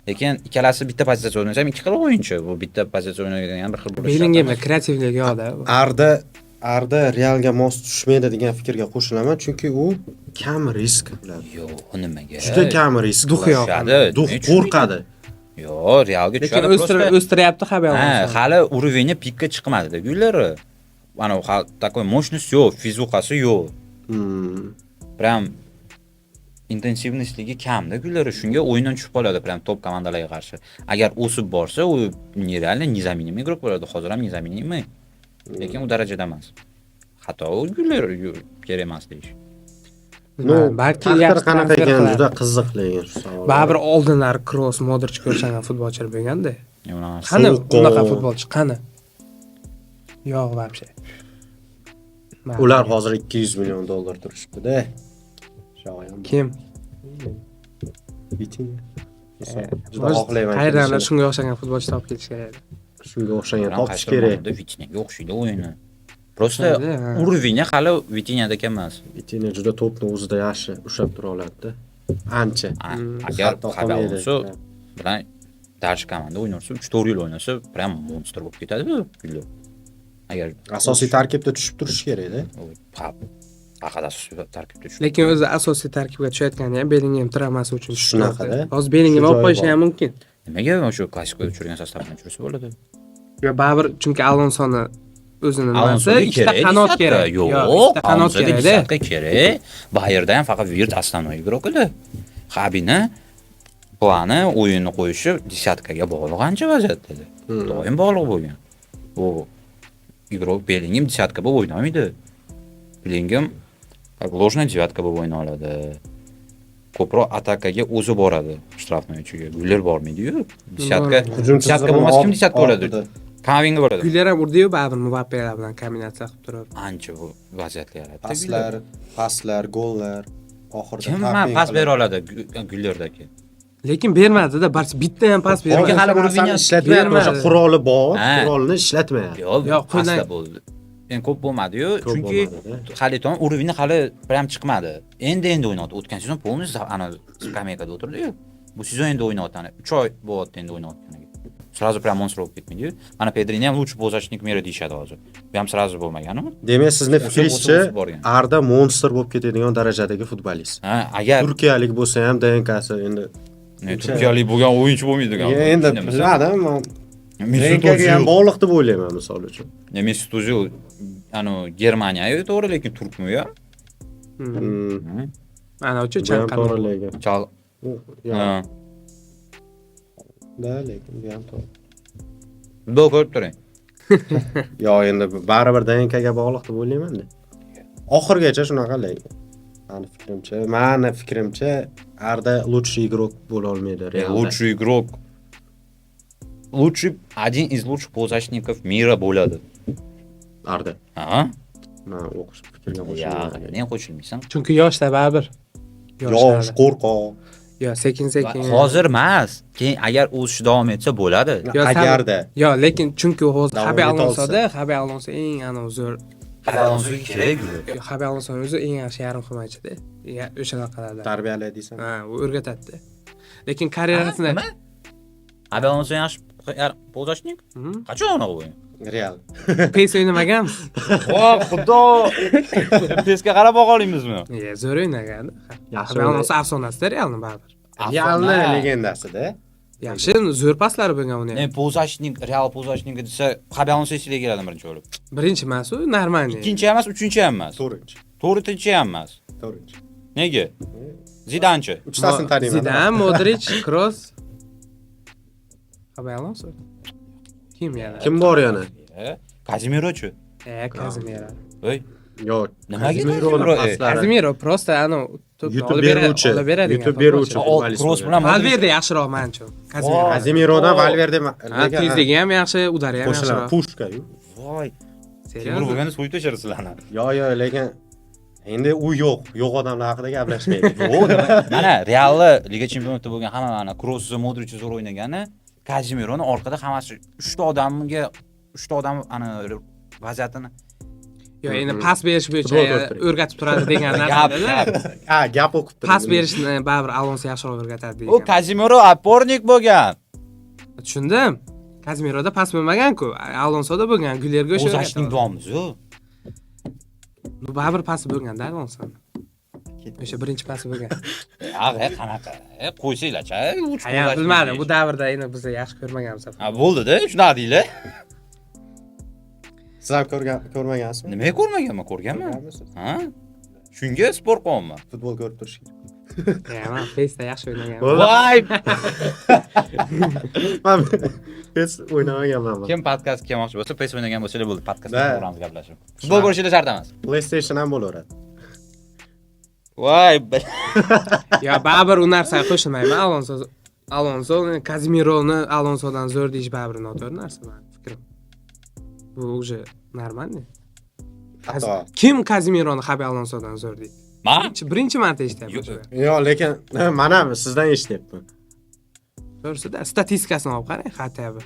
Lekin ikkalasi bitta pozitsiyada o'ynasa, ikki xil o'yinchi. Bu bitta pozitsiyada o'ynaydigan bir xil bo'lishi. Bellinghamda kreativlik yo'qda. Arda Realga mos tushmaydi degan fikrga qo'shilaman, chunki u kam risk biladi. Yo'q, nimaga? Juda kam risk. Duh yo'qadi. Duh qo'rqadi. Yo'q, Realga tushadi. Lekin o'stiryapti xabar. Hali уровень pikka chiqmadi-da Güler. Mana такой мощность yo'q, fiziqasi yo'q. Prям intensivnostligi kamda Güler. Shunga o'yindan tushib qoladi, prям top komandalarga qarshi. Agar o'sib borsa, u нереально незаменимый игрок bo'ladi. Hozir ham незаменимый. Lekin u darajada emas. Xato Güler kerak emas deyish. Balki yaxshi qanaqa ekan juda qiziq lekin shu savol. Baribir oldinlari Kroos, Modric ko'rsagan futbolchilar bo'lganda. Qani unaqa futbolchi qani? Yo'q вообще. Ular hozir 200 million dollar turishibdi-da. Kim? Vitinha. Juda xohlayman. Qayerdan shunga o'xshagan futbolchi topib kelish kerak. Shunga o'xshagan topish kerak. Vitinyaga o'xshaydi o'yini. Просто уровень hali Vitinhadek emas. Vitinha juda to'pni o'zida yaxshi ushlab tura oladi-da. Ancha. Agar Xavi Alonso bilan darsh komanda o'ynasa, 3-4 yil o'ynasa, prям monster bo'lib ketadi-ku. Agar asosiy tarkibda tushib turish kerak-da. Faqat asosiy tarkibda tushib. Lekin o'zi asosiy tarkibga tushayotgani ham Bellingham travmasi uchun shunaqa-da. Hozir Bellingham olib qo'yish ham mumkin. Nimaga o'sha klassikoda tushirgan sostavdan tushirsa bo'ladi? Yo, baribir chunki Alonsoni o'zini nimasi ikkita qanot kerak. Yo'q, ikkita qanot kerak-da. Kerak. Bayerda ham faqat Virt основной игрок edi. Xabini plani o'yinni qo'yishi desятkaga bog'liq ancha vaziyatda edi. Doim bog'liq bo'lgan. Bu игрок Bellingham desяткаga bo'lib o'ynamaydi. Bellingham как ложная девятка bo'lib o'yna oladi. ko'proq atakaga o'zi boradi, shtrafnoy ichiga. Gullar bormaydi-yu. Desyatka, Hujumchi desyatka bo'lmasa kim desyatka bo'ladi? Kamavinga bo'ladi. Gullar ham urdi-yu, baribir Mbappelar bilan kombinatsiya qilib turib. Ancha bu vaziyatlar yaratdi. Paslar, gollar. Oxirida Kim man pas bera oladi Gullardagi? Lekin bermadi-da, barcha bitta ham pas bermadi. Lekin hali uruvini ishlatmayapti. O'sha quroli bor, Ha. qurolni ishlatmayapti. Yo'q, qo'ldan- pasda bo'ldi. Endi ko'p bo'lmadi-yu, Ko'p chunki bo'lmadi-da. hali uruvini hali prям chiqmadi. Endi o'ynayapti. O'tgan sezon полностью ana skameykada o'tirdi-yu. Bu sezon endi o'ynayapti. 3 oy bo'lyapti endi o'ynayotganiga. Сразу прям monster bo'lib ketmaydi-yu. Mana Pedrini ham лучший позачник mira deyshadi hozir. Bu ham sразу bo'lmagani. Demak, sizni fikringizcha o'sib borgan. Arda monster bo'lib ketadigan darajadagi futbolist. Ha, agar Turkiyalik bo'lsa ham DNKsi endi turkiyalik bo'lgan o'yinchi bo'lmaydigan. endi bilmadim, men Mesut DNKga ham O'zil. bog'liq deb o'ylayman misol uchun. Mesut O'zil Germaniya to'g'ri, lekin turkmi ya? Mana uchun Bu ham chanqal. to'g'ri lekin. Chal. Yo'q, Ha. da lekin bu ham to'g'ri. Bunday ko'rib turing. Yo, endi baribir DNKga bog'liq deb o'ylayman-da. Oxirgacha shunaqa lekin. Mani fikrimcha Arda лучший игрок bo'la olmaydi Realda. Лучший игрок. Лучший один из лучших полузащитников мира bo'ladi. Arda. Ha? Men o'qish fikrga Ya, qo'shilmayman. men qo'shilmaysan. Chunki yoshda baribir. Yosh, qo'rqoq. Yo, sekin-sekin. Hozir emas. Keyin agar o'sish davom etsa bo'ladi. Yo, Agarda. Yo, lekin chunki hozir Davom Xabi eta Alonsoda, Xabi Alonso eng zo'r. Alonso kerak. Xabi Alonso o'zi eng yaxshi yarim himoyachida. O'shanaqalarda. Tarbiyalaydisan. Ha, u o'rgatadi. Lekin karyerasini Abi Alonso yaxshi poluzashnik? Qachon unaqa o'yin? Real. PES o'ynamaganmiz. Voh, xudo. Tezga qarab boqolamizmi? Ye, zo'r o'ynagan. Yaxshi Xabi Alonso afsonasida Realni baribir. Realni legendasida. Yaxshi, zo'r paslari bo'lgan uni. Men poluzashnik, Real poluzashnik desa, Xabi Alonso esiga keladi birinchi bo'lib. Birinchi emas u, normal. Ikkinchi emas, uchinchi ham emas. 4-chi. To'rtinchi ham emas. 4-chi. Nega? Zidanchi. Uchtasini taniyman. Zidan, Modric, Kroos. Xabi Alonso. Kim yana? Kim bor yana? Kazimirochi. Kazimiro. Voy, Yo'q. Nimaga Kazimiro'ni Kazimiro? paslari. Kazimiro prosta YouTube beruvchi. YouTube beruvchi. Kroos bilan Valverde yaxshiroq mencha. Kazimiro. Kazimirodan Valverde Tezligi ham yaxshi, udari ham qo'shilar. yaxshiroq. Pushka-yu. Voy. Kimdir Seriozmi? bo'lganda so'yib tashlarsizlarni. Yo, lekin endi u yo'q achog'odamlar haqida gaplashmaydi. Mana Realni Liga Chempionatida bo'lgan hamma mana Kroos, Modric zo'r o'ynagani, Kazimironi orqada hammasi 3 ta odam ana vaziyatini Yo, endi pas berish bo'yicha o'rgatib turadi degan narsada. Ha, gap o'qib turibdi. Pas berishni baribir Alonso yaxshiroq o'rgatadi degan. u Kazimiro opornik bo'lgan. Tushundim. Kazimiroda pas bo'lmagan-ku. Alonsoda bo'lgan. Gullerga o'sha O'zashning davomimiz-ku. Bu baribir pas bo'lgan-da Alonso. O'sha birinchi pasi bo'lgan. Ag'a, qanaqa? Qo'ysanglar-chi, uch Ha, bilmadim. Bu davrda endi biz yaxshi ko'rmaganmiz. Ha, bo'ldi-da, shunaqa deylar. Siz ham ko'rmagansizmi? Nimaga ko'rmaganman, ko'rganman. Ha? Shunga sport qilmoqman. Futbol ko'rib turish kerak. Ya, men PESda yaxshi o'ynagan. Voy! Men PES o'ynamaganman. Kim podkast kelmoqchi bo'lsa, PES o'ynagan bo'lsa bo'ldi, podkastda Da. o'ramiz gaplashib. Futbol ko'rishinglar shart emas. PlayStation ham bo'laveradi. Voy! Yo, baribir u narsaga qo'shilmayman. Alonso Kazimironi Alonsodan zo'r deyish baribir noto'g'ri narsa men fikrim. Bu уже нормально. Hatto. Kim Kazimironi Xabi Alonsodan zo'r deydi? Men Birinchi marta eshityapman. Yo, lekin men ham sizdan eshityapman. To'g'risida statistikasini olib qarang, xatabi.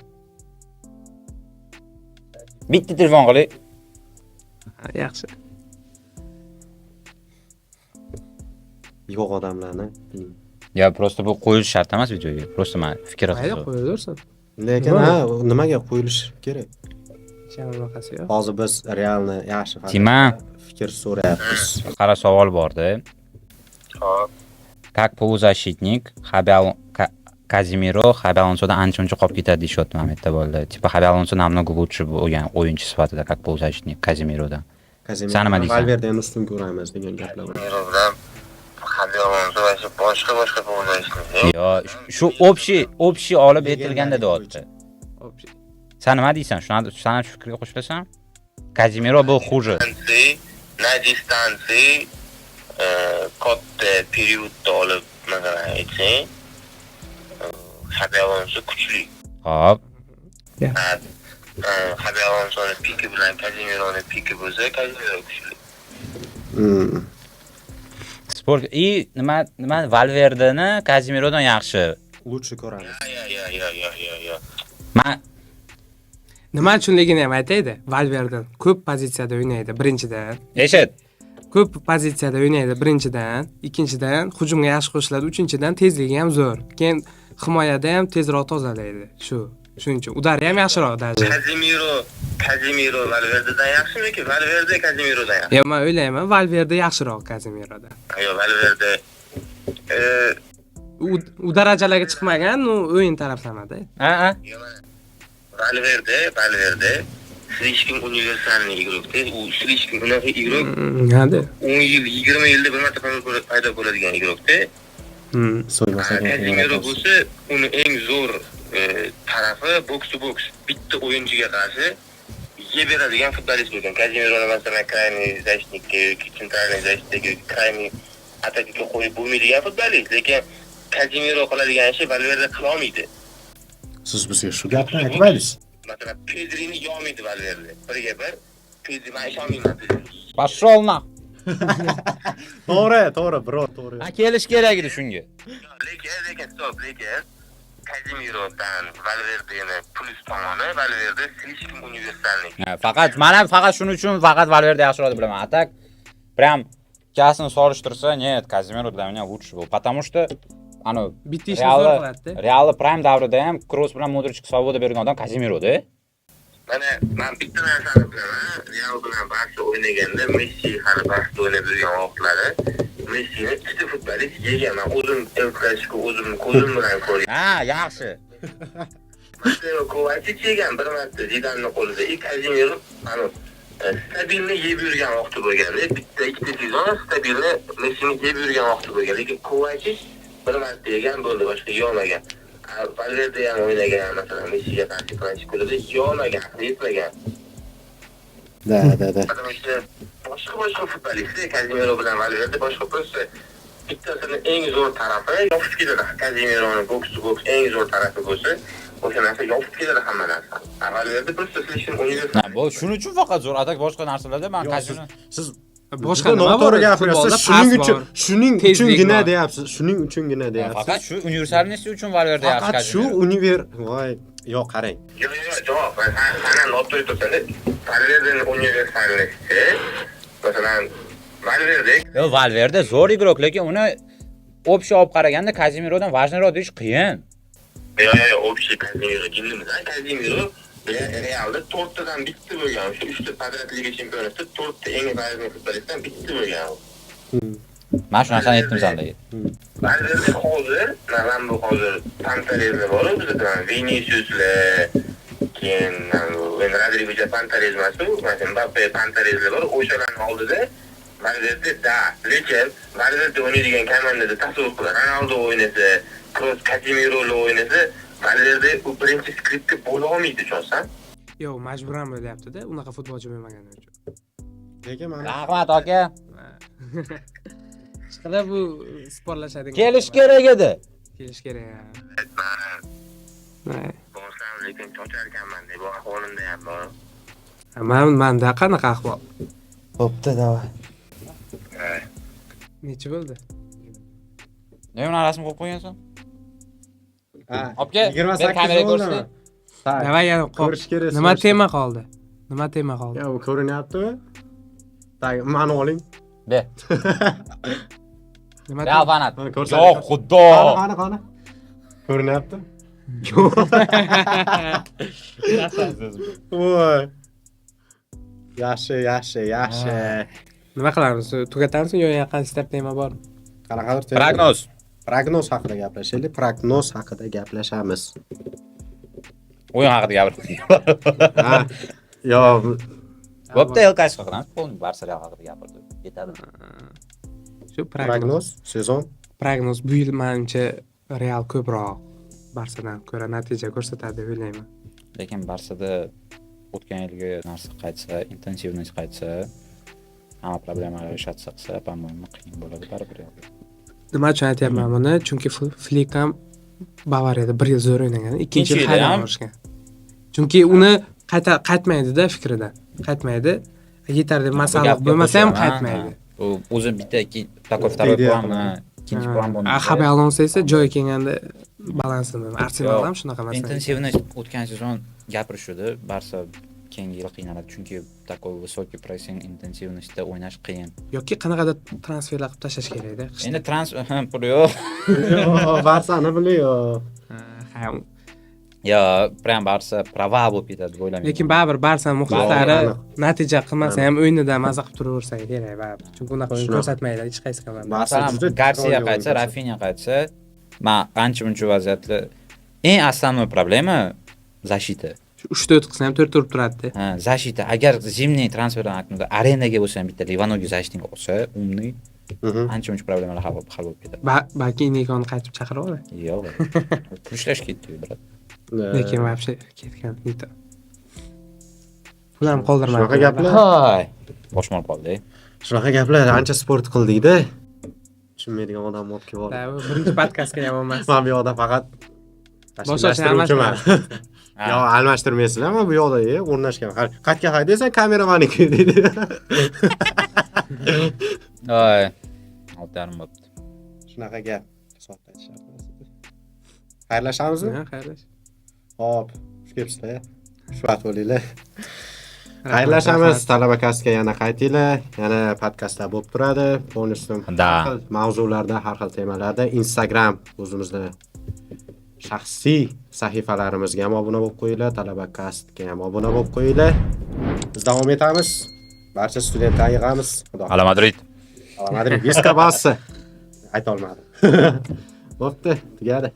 bitta telefon qiling. Yaxshi. Yo'q odamlarni. Ya, просто bu qo'yish shart emas videoga. Просто men fikr Mayli, qildim. qo'yaversin. Lekin nimaga qo'yilish kerak? Shanaqasi yo'q. Hozir biz Realni yaxshi Tima, fikr so'rayapmiz. qara savol borda. Как полузащитник Kazimiro Xabi Alonsodan ancha-muncha qolib ketadi deyishyapti Mametda bo'ldi. Tipa Xabi Alonso namnoga лучше bo'lgan o'yinchi sifatida как полузащитник Kazimirodan. Sen nima deysan? Valverde'ni ustun ko'ramiz degan gaplar bor. Xabi Alonso va boshqa bo'lmaydi. Yo, shu общий olib aytilganda deyapti. Sen nima deysan? Shuni shu fikrga qo'shilasan? Kazimiro bu хуже. Na distansiya katta periodda olib masalan aytsang, Xabi Alonso kuchli. Hop. Xabi Alonsoni piki bilan Kazemironing piki bo'lsa, Kazemiro kuchli. Sport nima Valverdeni Kazemirodan yaxshi. Lutchi ko'ramiz. Yo. Men Nima uchunligini ham aytaydi. Valverde ko'p pozitsiyada o'ynaydi birinchidan. eshit. Ko'p pozitsiyada o'ynaydi birinchidan, ikkinchidan hujumga yaxshi qo'shiladi, uchinchidan tezligi ham zo'r. Keyin himoyada ham tezroq tozalaydi. Shuning uchun udari ham yaxshiroq даже. Kazemiro Valverdedan yaxshimi-ki? Valverde Kazemirodan yaxshi. Yo, men o'ylayman, Valverde yaxshiroq Kazemirodan. Yo, Valverde U darajalarga chiqmagan, u o'yin taraflamada. Ha. Valverde слишком универсальный игрокda. U слишком unaqa igrok. Hadi. 10 yil, 20 yilda bir marta paydo bo'ladigan igrokda. Kazemiro bo'lsa, uni eng zo'r tarafi boks to boks. Bitta o'yinchiga qarshi yeb beradigan futbolist bo'lgan. Kazemiro masalan krayniy защитникka yoki centralniy защитникka krayniy atakga qo'yib bo'lmaydigan futbolist, lekin Kazemiro qiladigan ishi Valverde qila olmaydi. Siz bizga shu gapni aytmaysiz. Masalan, Pedrini yo'maydi Valverde. Birga bir Pedri men ishonmayman. Pashol na. To'g'ri, bro, to'g'ri. Ha, kelish kerak edi shunga. Lekin stop, Kazemirodan Valverdeni plus tomoni Valverde слишком универсальный. Faqat shuning uchun Valverde yaxshiroq deb bilaman. Atak прям kasini solishtirsa, нет, Kazemiro для меня лучше был, потому что bitta ishni zo'r qiladi. Real prime davrida ham Kroos bilan Modrichga svoboda bergan odam Kazemiroda. Men bitta narsani bilaman, Real bilan Barça o'ynaganda Messi hali Barça o'ynab yurgan vaqtlari Messini ikkita futbolist yegan. Men o'zim El Clasico o'zimni ko'zim bilan ko'rdim. Ha, yaxshi. Matteo Kovacic yegan bir marta Zidanening qo'lida. Kazemiro stabilni yeb yurgan vaqti bo'lgan. Bitta ikkita sezon stabilni Messini yeb yurgan vaqti bo'lgan. Lekin Kovacic bir marta yegan bo'ldi, boshqa yo'magan. Valverde ham o'ynagan, masalan, Messiga qarshi Clasico'da yo'magan, yetmagan. Da. Потому что boshqa futbolist Kazemiro bilan Valverde boshqa просто bittasini eng zo'r tarafi yopib ketadi. Kazemironing boks to boks eng zo'r tarafi bo'lsa, o'sha narsa yopib ketadi hamma narsa. Valverde просто слишком универсальный. Bu shuning uchun faqat zo'r atak, boshqa narsalarda men Kazemiro Siz Boshqa noto'g'ri gapirasiz. Shuning uchungina deyapsiz. Faqat shu universalniki uchun Valverde yaxshi Faqat shu voy, yo'q, qarang. Yo'q, javob. Mana noto'g'ri to'sanda Valverdening universalligi, masalan, Valverde zo'r igrok, lekin uni общий olib qaraganda Kazemirodan важныйroq deyish qiyin. Yo'q, общий Kazemiro deymiz. Kazemiro Realda 4 tadan bitta bo'lgan. Shu 3 ta Padrat Liga chempionatida 4 ta eng vaznli futbolistdan bitta bo'lgan. Men shu narsani aytdim sanda. Valverde hozir, mana bu hozir Pantarezlar bor, bizda Viniciuslar, keyin Rodrigo Pantarez emas, Mbappe Pantarezlar bor, o'shalarning oldida Valverde lekin Valverde o'ynaydigan komandada tasavvur qilib, Ronaldo o'ynasa, Kroos, Kazemiro o'ynasa, Valverde u birinchi skriptga bo'la olmaydi, tushunsan? Yo'q, majburan bo'lyapti-da, unaqa futbolchi bo'lmagani uchun. Lekin mana Rahmat aka. Chiqida bu sporlashadigan. Kelish kerak edi. Kelish kerak. Bo'lsam, lekin chocharkanman deb ahvolimda ham bor. Menda qanaqa ahvol? bo'pti, davay. Necha bo'ldi? Nima rasm qo'yib qo'ygansan? Ha, Obke, 28 kameraga bo'ldimi? Davay, yana ko'rish kerak. Nima tema qoldi? Yo'q, bu ko'rinyaptimi? Mani oling. Be. Nima Real fanat. Ko'rsating. Yo'q, xudo. Qani. Ko'rinyapti? Voy. Yaxshi. Nima qilamiz? Tugatamizmi yo yaqin start tema bormi? Qanaqadir prognoz haqida gaplashaylik. Prognoz haqida gaplashamiz. O'yin haqida gapirib. Ha. Yo, Bo'pti, El Clasico qilamiz. Polni Barça Real haqida gapirdi. Yetadi. Shu prognoz, sezon. Prognoz bu yil menimcha Real ko'proq Barsadan ko'ra natija ko'rsatadi deb o'ylayman. Lekin Barçada o'tgan yilgi narsa qaytsa, intensivность qaytsa, hamma problemalar yashatsa, по-моему, qiyin bo'ladi baribir. Nima uchun aytyapman buni? Chunki Flick ham Bavariyada 1 yil zo'r o'ynagan, ikkinchi yil Ikkinchi yil ham. haydab yuborishgan. Chunki uni qaytmaydi-da fikrida. Qaytmaydi. Yetarli masalliq bo'lmasa ham qaytmaydi. U o'zi bitta такой второй plan, ikkinchi plan bo'lmaydi. Xabi Alonso esa joyi kelganda balansini. Arsenal ham shunaqa masala. Intensivность o'tgan sezon gapirishdi. Barsa keyingi yil qiynaladi, chunki такой высокий прессинг intensivностьda o'ynash qiyin. Yoki qanaqadir transferlar qilib tashlash kerak-da. Endi transfer pul yo'q. Barsani biliyor. Ha, Yo, prям Barsa провал bo'lib ketadi deb o'ylamayman. lekin baribir Barsa muxlislari Aniq. natija qilmasa ham o'yinida maza qilib turaversa kerak baribir. Chunki unaqa o'yin ko'rsatmaydi hech qaysi komanda. Barsa juda Garsiya chiroyli qaytsa, o'yin Rafinha qaytsa, men ancha-muncha vaziyatlar eng основной problema защита. 3-4 qilsa ham 4 turib turadi-da. Ha, защита. Agar zimniy transferdan aytganda arenaga bo'lsa ham bitta Levanovga защитник olsa, umniy ancha-muncha problemalar hal bo'lib ketadi. Balki Nikoni qaytib chaqirib oladi. Yo'q. Pushlash ketdi, brat. Lekin вообще ketgan Nito. Ularni qoldirmadi. Shunaqa gaplar. Hay. Boshmol qoldi. Shunaqa gaplar, ancha sport qildik-da. Tushunmaydigan odam olib kelib oldi. Birinchi podkastga ham emas. Men bu yoqda faqat Boshqa almashtiruvchiman. Yo, almashtirmaysizlarmi bu yoqda, o'rnashgan. Qayerga haydaysan, kameramaniki dedi. Ay. Oltarim bo'pti. Shunaqa gap. Soatda aytishyapti. Xayrlashamizmi? Ha, xayrlash. Hop, xush kelibsizlar. Xushvaqt bo'linglar. Xayrlashamiz. Talaba kasga yana qaytinglar. Yana podkastlar bo'lib turadi. Bonusdan Da. har xil mavzularda, har xil temalarda Instagram o'zimizda shaxsiy sahifalarimizga ham obuna bo'lib qo'yinglar, Talaba kastga ham obuna bo'lib qo'yinglar. Biz davom etamiz. Barcha studentlarni yig'amiz. Xudo Ala Madrid. Madrid Viska bassa. Ayta olmadim. Bo'pti, tugadi.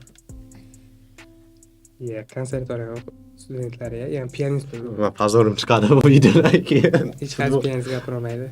Konservatoriya studentlari, ya'ni pianist bo'ldi. Pazorim chiqadi bu videodan keyin. Hech qaysi pianist gapirmaydi.